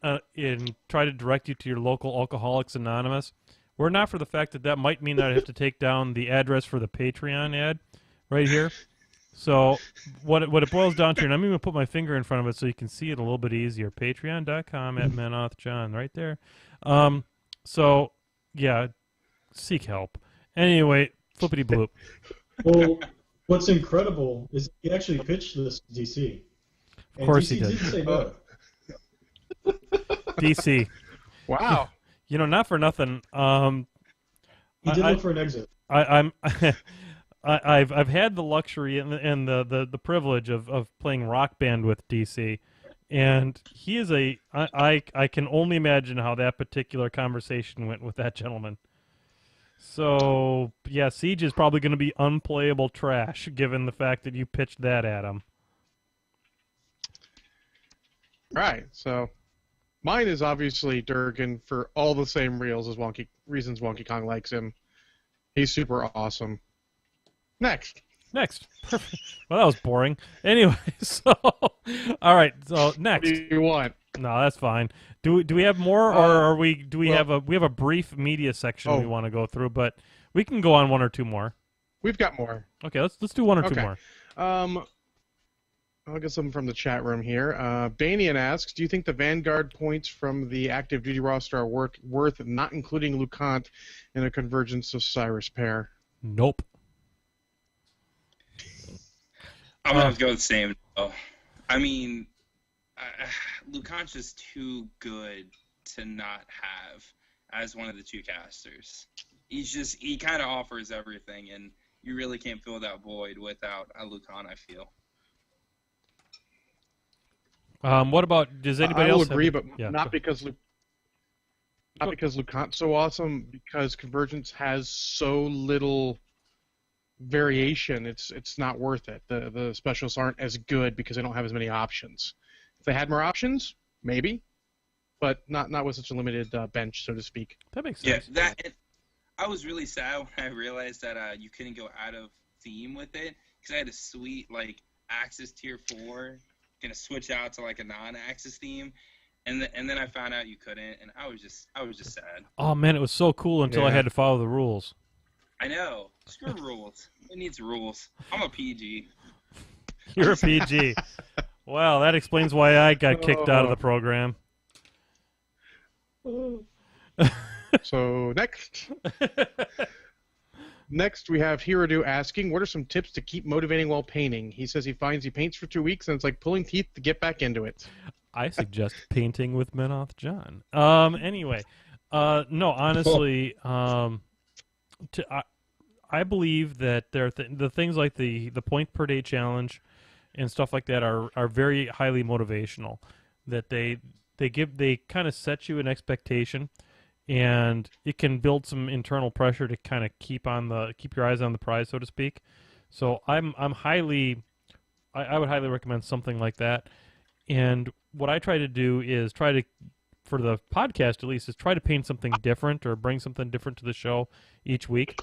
[SPEAKER 4] try to direct you to your local Alcoholics Anonymous. Were not for the fact that might mean that I have to take down the address for the Patreon ad right here. So what it boils down to, and I'm even going to put my finger in front of it so you can see it a little bit easier, patreon.com/ManothJohn, right there. So, yeah, seek help. Anyway, flippity bloop.
[SPEAKER 8] Well, what's incredible is he actually pitched this to DC.
[SPEAKER 4] Of course he
[SPEAKER 8] did.
[SPEAKER 4] did.
[SPEAKER 8] Didn't say no.
[SPEAKER 4] DC.
[SPEAKER 5] Wow.
[SPEAKER 4] Not for nothing.
[SPEAKER 8] He did look for an exit.
[SPEAKER 4] I've had the luxury and the privilege of playing Rock Band with DC, and he is I can only imagine how that particular conversation went with that gentleman. So yeah, Siege is probably going to be unplayable trash given the fact that you pitched that at him.
[SPEAKER 5] Right. So mine is obviously Durgan for all the same reasons Wonky Kong likes him. He's super awesome. Next.
[SPEAKER 4] Perfect. Well, that was boring. Anyway, so all right. So next.
[SPEAKER 5] What do you want?
[SPEAKER 4] No, that's fine. Do we have more, or we have a brief media section we want to go through? But we can go on 1 or 2 more.
[SPEAKER 5] We've got more.
[SPEAKER 4] Okay, let's do one or two
[SPEAKER 5] Okay.
[SPEAKER 4] more.
[SPEAKER 5] I'll get some from the chat room here. Banian asks, do you think the Vanguard points from the active duty roster are worth not including LeConte in a Convergence of Cyrus pair?
[SPEAKER 4] Nope.
[SPEAKER 3] I'm going to go the same. Oh. I mean, LeConte's just too good to not have as one of the two casters. He kind of offers everything, and you really can't fill that void without a LeConte, I feel.
[SPEAKER 4] What about, does anybody else
[SPEAKER 5] I will agree, but
[SPEAKER 4] yeah,
[SPEAKER 5] not because LeConte's so awesome, because Convergence has so little variation. It's not worth it. The specialists aren't as good because they don't have as many options. If they had more options, maybe, but not with such a limited bench, so to speak.
[SPEAKER 4] That makes sense.
[SPEAKER 3] Yeah, I was really sad when I realized that you couldn't go out of theme with it, because I had a sweet Axis tier 4, gonna switch out to a non-Axis theme, and then I found out you couldn't, and I was just sad.
[SPEAKER 4] Oh man, it was so cool until I had to follow the rules.
[SPEAKER 3] I know. Screw rules. It needs rules. I'm a PG.
[SPEAKER 4] You're a PG. Well, that explains why I got kicked out of the program.
[SPEAKER 5] So next we have Hiradu asking, what are some tips to keep motivating while painting? He says he finds he paints for 2 weeks and it's like pulling teeth to get back into it.
[SPEAKER 4] I suggest painting with Menoth John. Anyway, no, honestly, I believe that the things like the point per day challenge and stuff like that are very highly motivational. That they kind of set you an expectation, and it can build some internal pressure to kind of keep your eyes on the prize, so to speak. So I would highly recommend something like that. And what I try to do is for the podcast at least, is try to paint something different or bring something different to the show each week.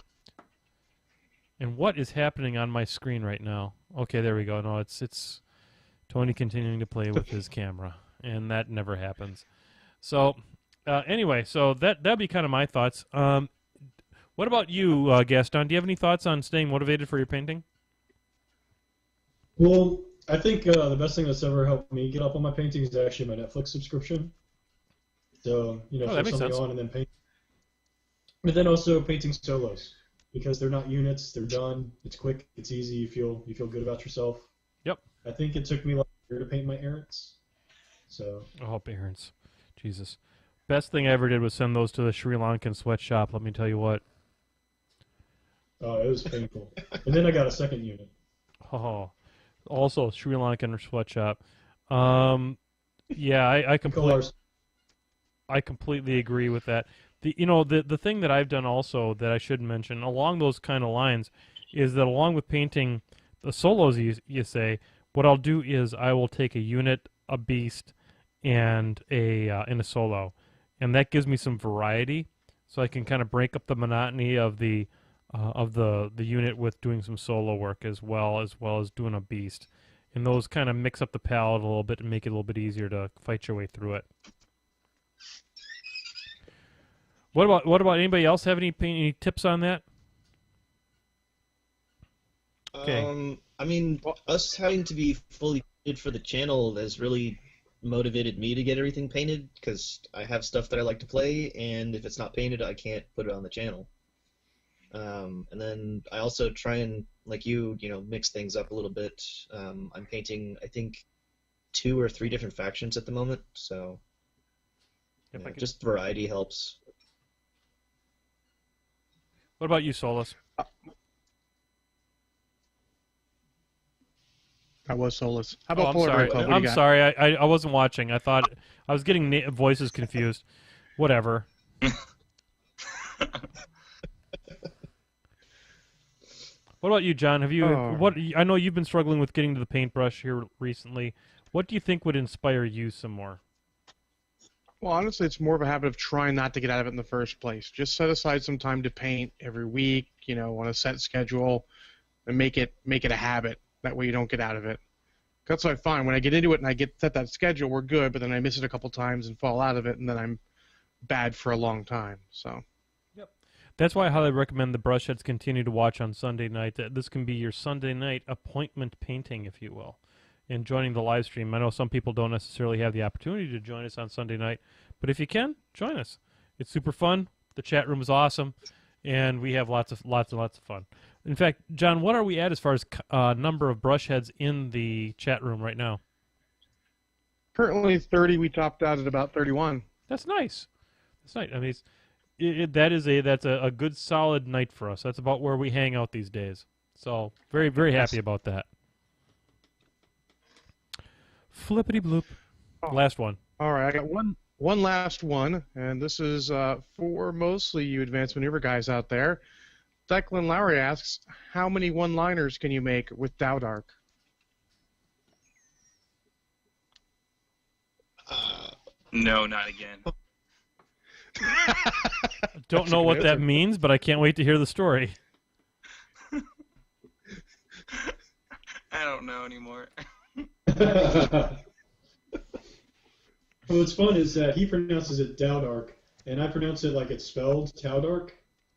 [SPEAKER 4] And what is happening on my screen right now? Okay, there we go. No, it's Tony continuing to play with his camera, and that never happens. So anyway, so that'd be kind of my thoughts. What about you, Gaston? Do you have any thoughts on staying motivated for your painting?
[SPEAKER 8] Well, I think the best thing that's ever helped me get up on my painting is actually my Netflix subscription. So, flip something on and then paint. But then also painting solos, because they're not units, they're done, it's quick, it's easy, you feel good about yourself.
[SPEAKER 4] Yep.
[SPEAKER 8] I think it took me like a year to paint my errants. So.
[SPEAKER 4] Oh, errants. Jesus. Best thing I ever did was send those to the Sri Lankan sweatshop, let me tell you what.
[SPEAKER 8] Oh, it was painful. And then I got a second unit.
[SPEAKER 4] Oh. Also, Sri Lankan sweatshop. Yeah, I completely agree with that. The thing that I've done also that I should mention along those kind of lines is that along with painting the solos, you say, what I'll do is I will take a unit, a beast, and a solo, and that gives me some variety, so I can kind of break up the monotony of the unit with doing some solo work as well as doing a beast, and those kind of mix up the palette a little bit and make it a little bit easier to fight your way through it. What about anybody else have any tips on that? Okay.
[SPEAKER 7] I mean, us having to be fully painted for the channel has really motivated me to get everything painted, because I have stuff that I like to play, and if it's not painted, I can't put it on the channel. And then I also try and, like you mix things up a little bit. I'm painting, I think, 2 or 3 different factions at the moment, so just variety helps.
[SPEAKER 4] What about you, Solus?
[SPEAKER 5] I was Solus. How about
[SPEAKER 4] Polar Club? I'm sorry, I wasn't watching. I thought I was getting voices confused. Whatever. What about you, John? Have you I know you've been struggling with getting to the paintbrush here recently. What do you think would inspire you some more?
[SPEAKER 5] Well, honestly, it's more of a habit of trying not to get out of it in the first place. Just set aside some time to paint every week, on a set schedule, and make it a habit. That way you don't get out of it. That's what I find. When I get into it and I set that schedule, we're good, but then I miss it a couple times and fall out of it, and then I'm bad for a long time. So.
[SPEAKER 4] Yep. That's why I highly recommend the Brushheads continue to watch on Sunday night. This can be your Sunday night appointment painting, if you will, and joining the live stream. I know some people don't necessarily have the opportunity to join us on Sunday night, but if you can, join us. It's super fun. The chat room is awesome, and we have lots and lots of fun. In fact, John, what are we at as far as number of Brushheads in the chat room right now?
[SPEAKER 5] Currently 30. We topped out at about 31.
[SPEAKER 4] That's nice. That's nice. I mean, that's a good solid night for us. That's about where we hang out these days. So very, very happy about that. Flippity bloop. Last one.
[SPEAKER 5] All right, I got one last one, and this is for mostly you advanced maneuver guys out there. Declan Lowry asks, how many one-liners can you make with Dowdark?
[SPEAKER 3] No, not again.
[SPEAKER 4] Don't know what that means, but I can't wait to hear the story.
[SPEAKER 3] I don't know anymore.
[SPEAKER 8] Well, what's fun is that he pronounces it Dowdark, and I pronounce it like it's spelled Towdark.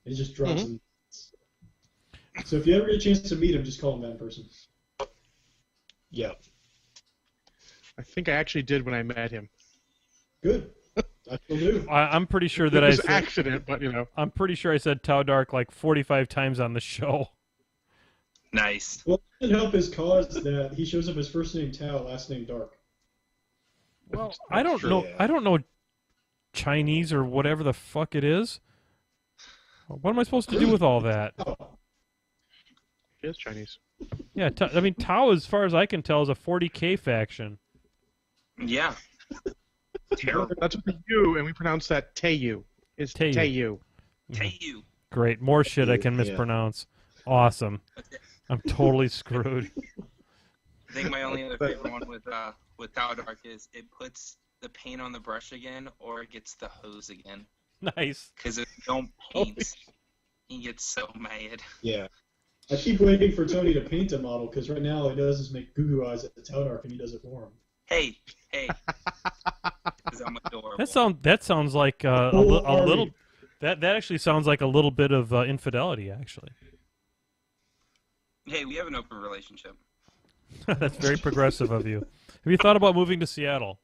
[SPEAKER 8] It just drops in. So if you ever get a chance to meet him, just call him that in person.
[SPEAKER 7] Yep.
[SPEAKER 5] I think I actually did when I met him.
[SPEAKER 8] Good. I still do.
[SPEAKER 4] I'm pretty sure that
[SPEAKER 5] it was
[SPEAKER 4] I said
[SPEAKER 5] accident, but you know.
[SPEAKER 4] I'm pretty sure I said Towdark like 45 times on the show.
[SPEAKER 3] Nice.
[SPEAKER 8] Well, it doesn't help his cause that he shows up as first name Tao, last name Dark.
[SPEAKER 4] Well, I don't know. I don't know Chinese or whatever the fuck it is. What am I supposed to do with all that?
[SPEAKER 5] He is Chinese.
[SPEAKER 4] Yeah, I mean, Tao, as far as I can tell, is a 40K faction.
[SPEAKER 3] Yeah. Terrible.
[SPEAKER 5] That's what we do, and we pronounce that Teiyu. It's Teiyu.
[SPEAKER 3] Teiyu.
[SPEAKER 4] Great. More shit I can mispronounce. Awesome. I'm totally screwed.
[SPEAKER 3] I think my only other favorite one with Towdark is it puts the paint on the brush again, or it gets the hose again.
[SPEAKER 4] Nice.
[SPEAKER 3] Because if you don't paint, he gets so mad.
[SPEAKER 7] Yeah.
[SPEAKER 8] I keep waiting for Tony to paint a model, because right now all he does is make goo-goo eyes at the Towdark, and he does it for him.
[SPEAKER 3] Hey. Because I'm adorable.
[SPEAKER 4] That sounds like a little. That actually sounds like a little bit of infidelity, actually.
[SPEAKER 3] Hey, we have an open relationship.
[SPEAKER 4] That's very progressive of you. Have you thought about moving to Seattle?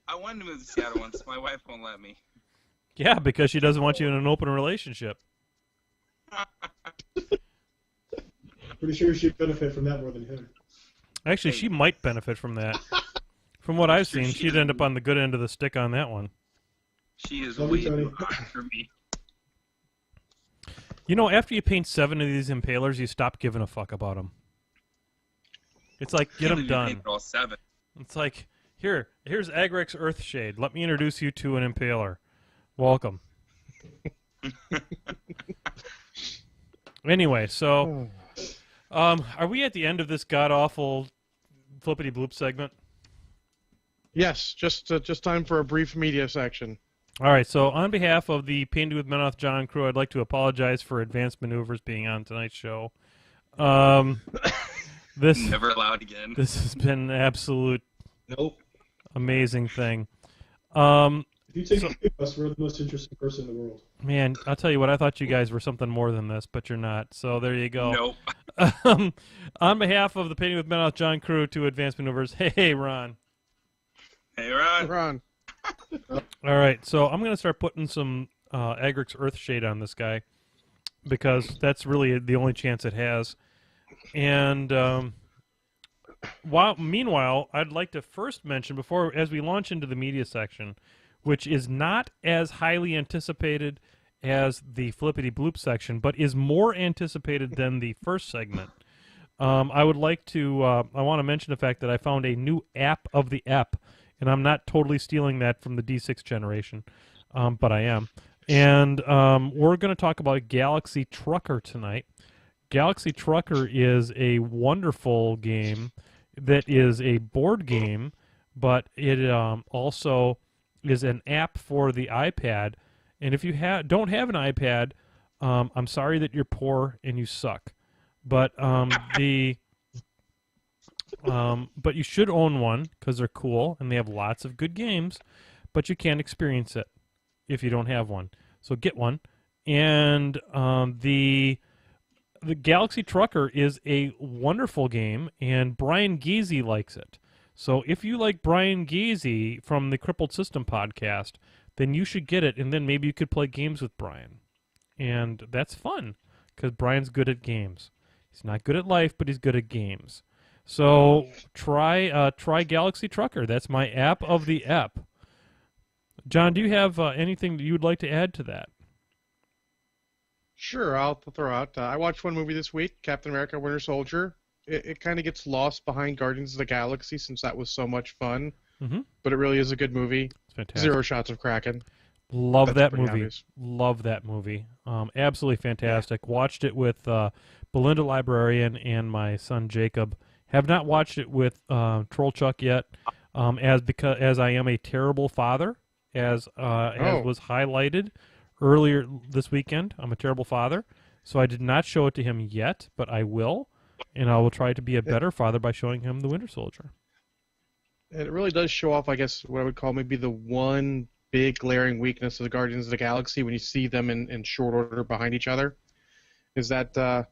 [SPEAKER 3] I wanted to move to Seattle once. My wife won't let me.
[SPEAKER 4] Yeah, because she doesn't want you in an open relationship.
[SPEAKER 8] Pretty sure she'd benefit from that more than him.
[SPEAKER 4] Actually, she might benefit from that. From what I've seen, she'd end up on the good end of the stick on that one.
[SPEAKER 3] She is way too hot for me.
[SPEAKER 4] You know, after you paint 7 of these impalers, you stop giving a fuck about them. It's like, get them done.
[SPEAKER 3] All 7.
[SPEAKER 4] It's like, here's Agrex Earthshade. Let me introduce you to an impaler. Welcome. Anyway, so, are we at the end of this god-awful Flippity Bloop segment?
[SPEAKER 5] Yes, just time for a brief media section.
[SPEAKER 4] All right, so on behalf of the Painted with Menoth John crew, I'd like to apologize for Advanced Maneuvers being on tonight's show. This
[SPEAKER 3] never allowed again.
[SPEAKER 4] This has been an absolute amazing thing.
[SPEAKER 8] If you take us, we're the most interesting person in the world.
[SPEAKER 4] Man, I'll tell you what, I thought you guys were something more than this, but you're not. So there you go.
[SPEAKER 3] Nope.
[SPEAKER 4] On behalf of the Painting with Menoth John crew to Advanced Maneuvers, hey, Ron.
[SPEAKER 3] Hey, Ron.
[SPEAKER 5] Hey, Ron.
[SPEAKER 4] All right, so I'm going to start putting some Agrex Earthshade on this guy because that's really the only chance it has. And meanwhile, I'd like to first mention, as we launch into the media section, which is not as highly anticipated as the Flippity Bloop section, but is more anticipated than the first segment. I would like to, I want to mention the fact that I found a new app of the app, and I'm not totally stealing that from the D6 generation, but I am. And we're going to talk about Galaxy Trucker tonight. Galaxy Trucker is a wonderful game that is a board game, but it also is an app for the iPad. And if you don't have an iPad, I'm sorry that you're poor and you suck. But but you should own one because they're cool and they have lots of good games, but you can't experience it. if you don't have one. So get one. And the Galaxy Trucker is a wonderful game, and Brian Geezy likes it. So if you like Brian Geezy from the Crippled System podcast, then you should get it, and then maybe you could play games with Brian. And that's fun, because Brian's good at games. He's not good at life, but he's good at games. So try Galaxy Trucker. That's my app of the app. John, do you have anything that you would like to add to that?
[SPEAKER 5] Sure, I'll throw out. I watched one movie this week, Captain America: Winter Soldier. It kind of gets lost behind Guardians of the Galaxy since that was so much fun.
[SPEAKER 4] Mm-hmm.
[SPEAKER 5] But it really is a good movie.
[SPEAKER 4] It's fantastic.
[SPEAKER 5] 0 shots of Kraken.
[SPEAKER 4] Love
[SPEAKER 5] That's
[SPEAKER 4] that
[SPEAKER 5] pretty
[SPEAKER 4] movie.
[SPEAKER 5] obvious.
[SPEAKER 4] Love that movie. Absolutely fantastic. Yeah. Watched it with Belinda Librarian and my son Jacob. Have not watched it with Troll Chuck yet, as I am a terrible father, as was highlighted earlier this weekend. I'm a terrible father, so I did not show it to him yet, but I will, and I will try to be a better father by showing him the Winter Soldier.
[SPEAKER 5] And it really does show off, I guess, what I would call maybe the one big glaring weakness of the Guardians of the Galaxy when you see them in short order behind each other, is that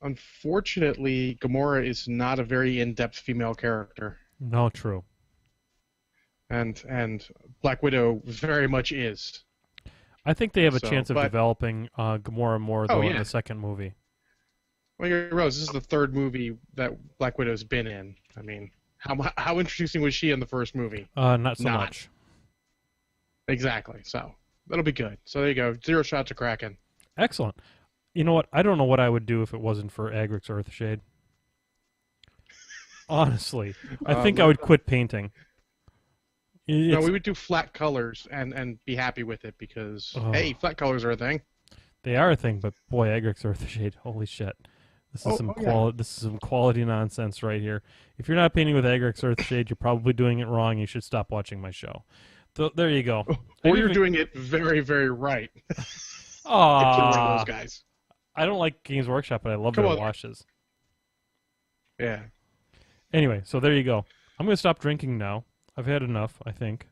[SPEAKER 5] unfortunately Gamora is not a very in-depth female character.
[SPEAKER 4] No, true.
[SPEAKER 5] And Black Widow very much is.
[SPEAKER 4] I think they have a chance of developing Gamora more, though, in the second movie.
[SPEAKER 5] Well, you're right. This is the third movie that Black Widow's been in. I mean, how introducing was she in the first movie?
[SPEAKER 4] Not so much.
[SPEAKER 5] Exactly. So that'll be good. So there you go. 0 shots of Kraken.
[SPEAKER 4] Excellent. You know what? I don't know what I would do if it wasn't for Agrix Earthshade. Honestly, I think I would quit painting.
[SPEAKER 5] No, we would do flat colors and be happy with it because, hey, flat colors are a thing.
[SPEAKER 4] They are a thing, but boy, Agrix Earthshade, holy shit. This is This is some quality nonsense right here. If you're not painting with Agrix Earthshade, you're probably doing it wrong. You should stop watching my show. So, there you go.
[SPEAKER 5] Or you're doing it very, very right.
[SPEAKER 4] Aww.
[SPEAKER 5] Those guys.
[SPEAKER 4] I don't like Games Workshop, but I love their washes.
[SPEAKER 5] Yeah.
[SPEAKER 4] Anyway, so there you go. I'm going to stop drinking now. I've had enough, I think.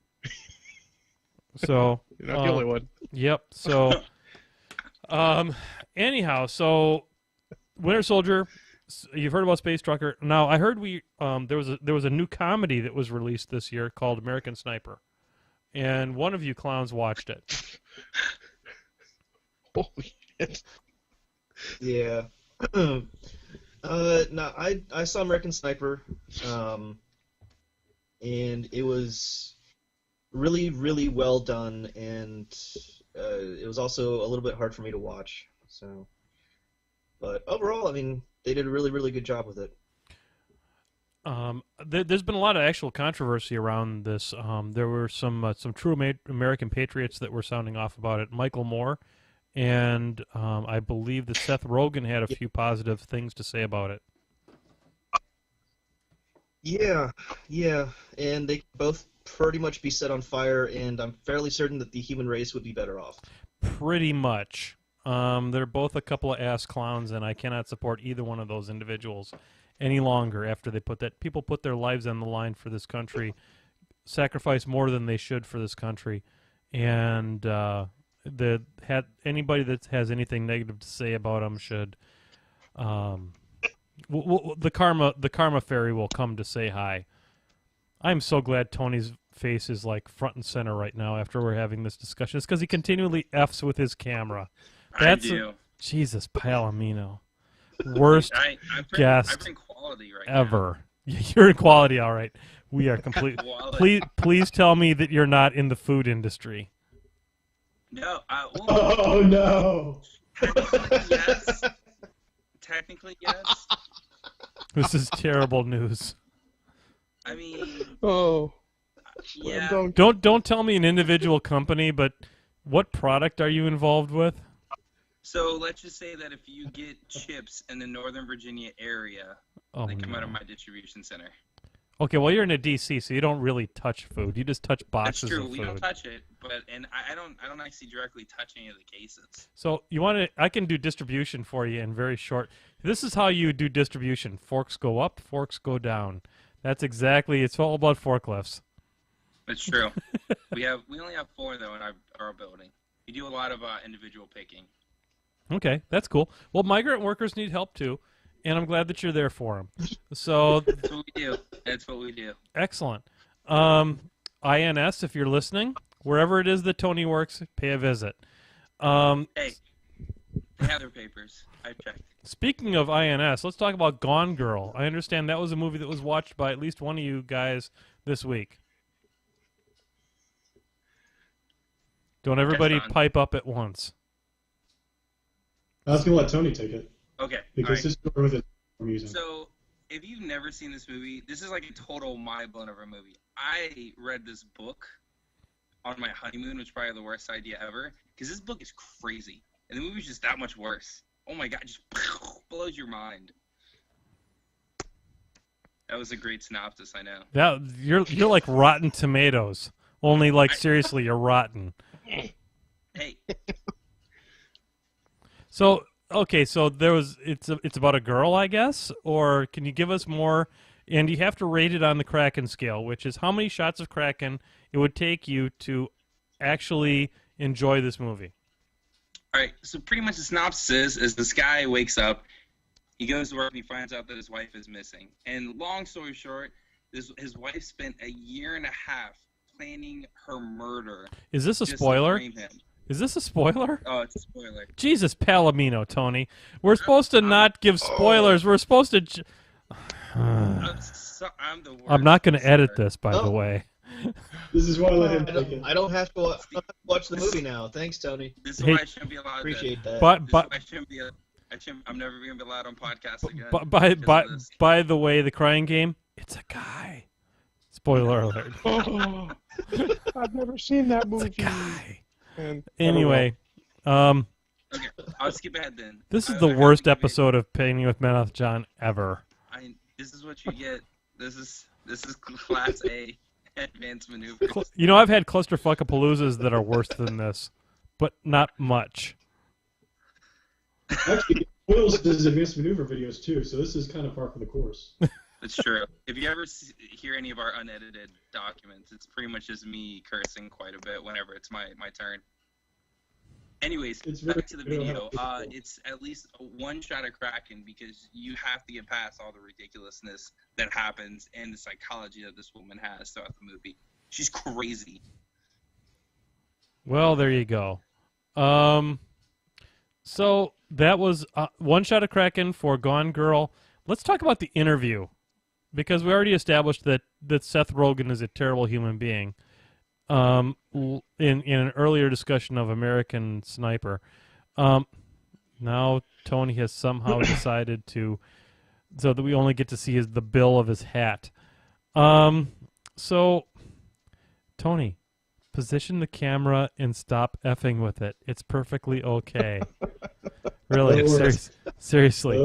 [SPEAKER 4] So
[SPEAKER 5] you're not the only one.
[SPEAKER 4] Yep. So, anyhow, so Winter Soldier. You've heard about Space Trucker. Now, I heard there was a new comedy that was released this year called American Sniper, and one of you clowns watched it.
[SPEAKER 5] Holy shit!
[SPEAKER 7] Yeah. No, I saw American Sniper. And it was really, really well done, and it was also a little bit hard for me to watch. So, but overall, I mean, they did a really, really good job with it.
[SPEAKER 4] There's been a lot of actual controversy around this. There were some true American patriots that were sounding off about it. Michael Moore, and I believe that Seth Rogen had a few positive things to say about it.
[SPEAKER 7] Yeah, and they both pretty much be set on fire, and I'm fairly certain that the human race would be better off.
[SPEAKER 4] Pretty much. They're both a couple of ass clowns, and I cannot support either one of those individuals any longer after they people put their lives on the line for this country, sacrifice more than they should for this country, and anybody that has anything negative to say about them should... the karma fairy will come to say hi. I'm so glad Tony's face is like front and center right now after we're having this discussion. It's because he continually F's with his camera. Jesus Palomino. Worst guest
[SPEAKER 3] I bring quality right
[SPEAKER 4] ever. Now. You're in quality, all right. We are complete. Please tell me that you're not in the food industry.
[SPEAKER 3] No.
[SPEAKER 8] Oh no.
[SPEAKER 3] Yes. Technically, yes.
[SPEAKER 4] This is terrible news.
[SPEAKER 3] I mean,
[SPEAKER 4] yeah. Don't tell me an individual company, but what product are you involved with?
[SPEAKER 3] So let's just say that if you get chips in the Northern Virginia area, they come out of my distribution center.
[SPEAKER 4] Okay, well you're in a DC, so you don't really touch food. You just touch boxes of food.
[SPEAKER 3] That's true. We don't touch it, and I don't actually directly touch any of the cases.
[SPEAKER 4] So you want to? I can do distribution for you in very short. This is how you do distribution. Forks go up, forks go down. That's exactly. It's all about forklifts.
[SPEAKER 3] It's true. we only have 4 though in our building. We do a lot of individual picking.
[SPEAKER 4] Okay, that's cool. Well, migrant workers need help too, and I'm glad that you're there for them. So
[SPEAKER 3] That's what we do. That's what we do.
[SPEAKER 4] excellent. INS, if you're listening, wherever it is that Tony works, pay a visit.
[SPEAKER 3] Hey, they have their papers. I checked.
[SPEAKER 4] Speaking of INS, let's talk about Gone Girl. I understand that was a movie that was watched by at least one of you guys this week. Don't everybody pipe up at once.
[SPEAKER 8] I was going to let Tony take it.
[SPEAKER 3] Okay.
[SPEAKER 8] Because his story with it is amusing.
[SPEAKER 3] So, if you've never seen this movie, this is like a total mind-blown over movie. I read this book on my honeymoon, which is probably the worst idea ever, because this book is crazy. And the movie's just that much worse. Oh my god, just blows your mind. That was a great synopsis, I know.
[SPEAKER 4] That you're like Rotten Tomatoes. Only like seriously, you're rotten.
[SPEAKER 3] Hey.
[SPEAKER 4] So okay, so it's about a girl, I guess, or can you give us more? And you have to rate it on the Kraken scale, which is how many shots of Kraken it would take you to actually enjoy this movie.
[SPEAKER 3] All right, so pretty much the synopsis is this guy wakes up, he goes to work, and he finds out that his wife is missing. And long story short, his wife spent a year and a half planning her murder.
[SPEAKER 4] Is this a
[SPEAKER 3] just
[SPEAKER 4] spoiler?
[SPEAKER 3] to frame him.
[SPEAKER 4] Is this a spoiler?
[SPEAKER 3] Oh, it's a spoiler.
[SPEAKER 4] Jesus Palomino, Tony. We're supposed to not give spoilers. We're supposed to...
[SPEAKER 3] I'm the worst.
[SPEAKER 4] I'm not going to edit this, by the way.
[SPEAKER 8] This is why I let him take it.
[SPEAKER 7] I don't have to watch the movie now. Thanks, Tony.
[SPEAKER 3] This is why I shouldn't be allowed.
[SPEAKER 7] Appreciate that.
[SPEAKER 3] I'm never going to be allowed on podcasts again.
[SPEAKER 4] By the way, the crying game, it's a guy. Spoiler alert.
[SPEAKER 5] Oh, I've never seen that movie.
[SPEAKER 4] It's a guy.
[SPEAKER 5] And
[SPEAKER 4] Anyway,
[SPEAKER 3] okay, I'll skip ahead then.
[SPEAKER 4] This is the worst episode of Painting with Menoth John ever.
[SPEAKER 3] This is what you get. This is class A advanced maneuvers.
[SPEAKER 4] You know, I've had clusterfuckapaloozas that are worse than this, but not much.
[SPEAKER 8] Actually, Oils does advanced maneuver videos too, so this is kind of par for the course.
[SPEAKER 3] It's true. If you ever hear any of our unedited documents, it's pretty much just me cursing quite a bit whenever it's my turn. Anyways, back to the video. It's at least one shot of Kraken because you have to get past all the ridiculousness that happens and the psychology that this woman has throughout the movie. She's crazy.
[SPEAKER 4] Well, there you go. So that was one shot of Kraken for Gone Girl. Let's talk about the interview, because we already established that Seth Rogen is a terrible human being. In an earlier discussion of American Sniper, now Tony has somehow decided so that we only get to see the bill of his hat. So Tony, position the camera and stop effing with it. It's perfectly okay. Really, seriously.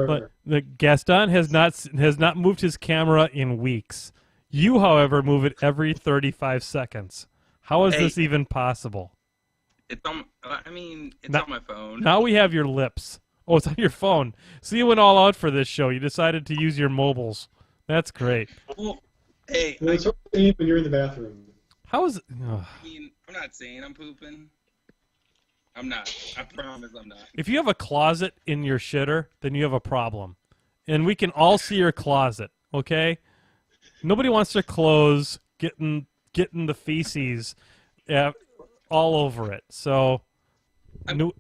[SPEAKER 4] But the Gaston has not moved his camera in weeks. You, however, move it every 35 seconds. How is this even possible?
[SPEAKER 3] It's on. It's on my phone.
[SPEAKER 4] Now we have your lips. Oh, it's on your phone. So you went all out for this show. You decided to use your mobiles. That's great.
[SPEAKER 3] Well, hey,
[SPEAKER 8] it's hard to eat when you're in the bathroom.
[SPEAKER 4] How is?
[SPEAKER 3] I'm not saying I'm pooping. I'm not. I promise I'm not.
[SPEAKER 4] If you have a closet in your shitter, then you have a problem. And we can all see your closet, okay? Nobody wants their clothes getting the feces all over it. So,
[SPEAKER 3] John,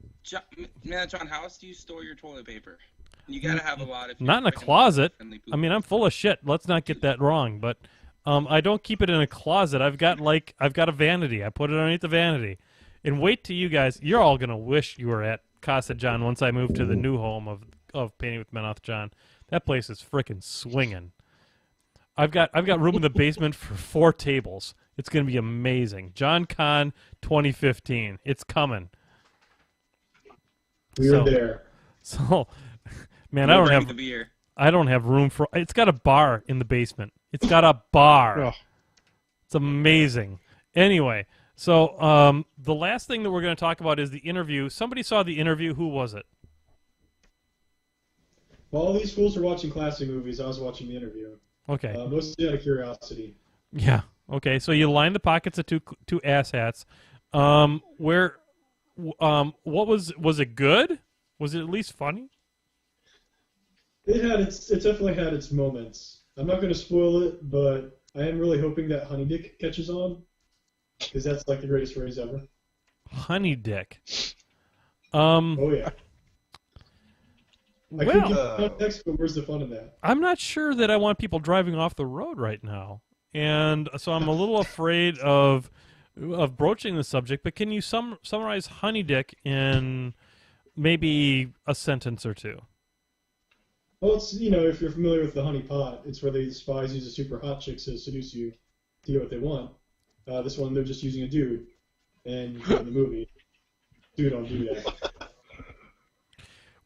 [SPEAKER 3] how else do you store your toilet paper? You gotta have a lot of.
[SPEAKER 4] Not in a closet. I mean, I'm full of shit. Let's not get that wrong. But I don't keep it in a closet. I've got a vanity. I put it underneath the vanity. And wait till you guys. You're all gonna wish you were at Casa John once I move to the new home of Painting with Menoth John. That place is frickin' swinging. I've got room in the basement for 4 tables. It's going to be amazing. John Con 2015. It's coming.
[SPEAKER 8] We're there.
[SPEAKER 4] So, man, I don't have room for. It's got a bar in the basement. It's got a bar.
[SPEAKER 5] Oh.
[SPEAKER 4] It's amazing. Anyway, so the last thing that we're going to talk about is the interview. Somebody saw the interview. Who was it?
[SPEAKER 8] While all these fools are watching classic movies, I was watching the interview.
[SPEAKER 4] Okay.
[SPEAKER 8] Mostly out of curiosity.
[SPEAKER 4] Yeah. Okay, so you line the pockets of two asshats. What was it good? Was it at least funny?
[SPEAKER 8] It definitely had its moments. I'm not going to spoil it, but I am really hoping that Honey Dick catches on, because that's like the greatest phrase ever.
[SPEAKER 4] Honey Dick.
[SPEAKER 8] Oh yeah. I could
[SPEAKER 4] Well,
[SPEAKER 8] give context, but where's the fun in that?
[SPEAKER 4] I'm not sure that I want people driving off the road right now, and so I'm a little afraid of broaching the subject. But can you summarize Honey Dick in maybe a sentence or two?
[SPEAKER 8] Well, it's, if you're familiar with the honey pot, it's where the spies use a super hot chick to seduce you to get what they want. This one, they're just using a dude, and in the movie, dude don't do that.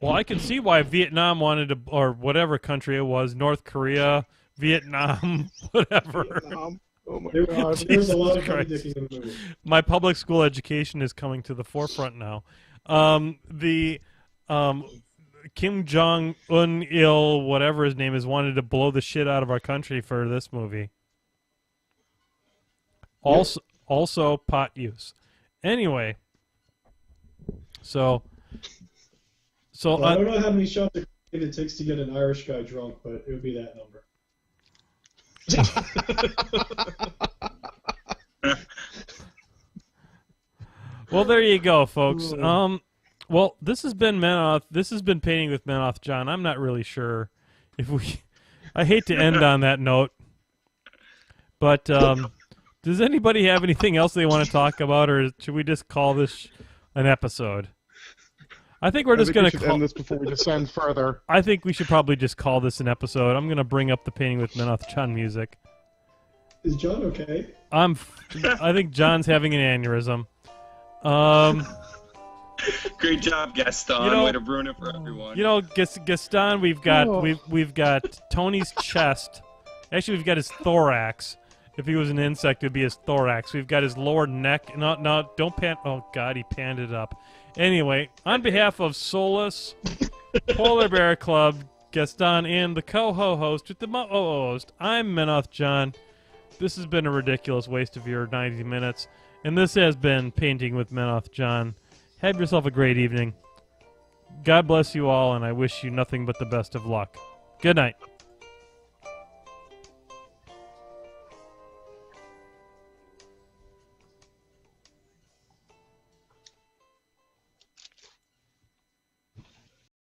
[SPEAKER 4] Well, I can see why Vietnam wanted to, or whatever country it was, North Korea, Vietnam, whatever.
[SPEAKER 5] Vietnam. Oh my God.
[SPEAKER 8] There's a lot of honey dicking in the movie.
[SPEAKER 4] My public school education is coming to the forefront now. Kim Jong-un, whatever his name is, wanted to blow the shit out of our country for this movie. Also pot use. Anyway,
[SPEAKER 8] Well, I don't know how many shots it takes to get an Irish guy drunk, but it would be that number.
[SPEAKER 4] Well, there you go, folks. Well, this has been Menoth. This has been Painting with Menoth, John. I'm not really sure if we. I hate to end on that note, but does anybody have anything else they want to talk about, or should we just call this an episode? I think we're just going to
[SPEAKER 5] end this before we descend further.
[SPEAKER 4] I think we should probably just call this an episode. I'm going to bring up the Painting with Menoth John music.
[SPEAKER 8] Is John okay?
[SPEAKER 4] I think John's having an aneurysm.
[SPEAKER 3] Great job, Gaston. Way to ruin it for everyone.
[SPEAKER 4] Gaston, we've got Tony's chest. Actually, we've got his thorax. If he was an insect, it'd be his thorax. We've got his lower neck. No, don't pan. Oh God, he panned it up. Anyway, on behalf of Solus, Polar Bear Club, Gaston, and the co-host with the host, I'm Menoth John. This has been a ridiculous waste of your 90 minutes, and this has been Painting with Menoth John. Have yourself a great evening. God bless you all, and I wish you nothing but the best of luck. Good night.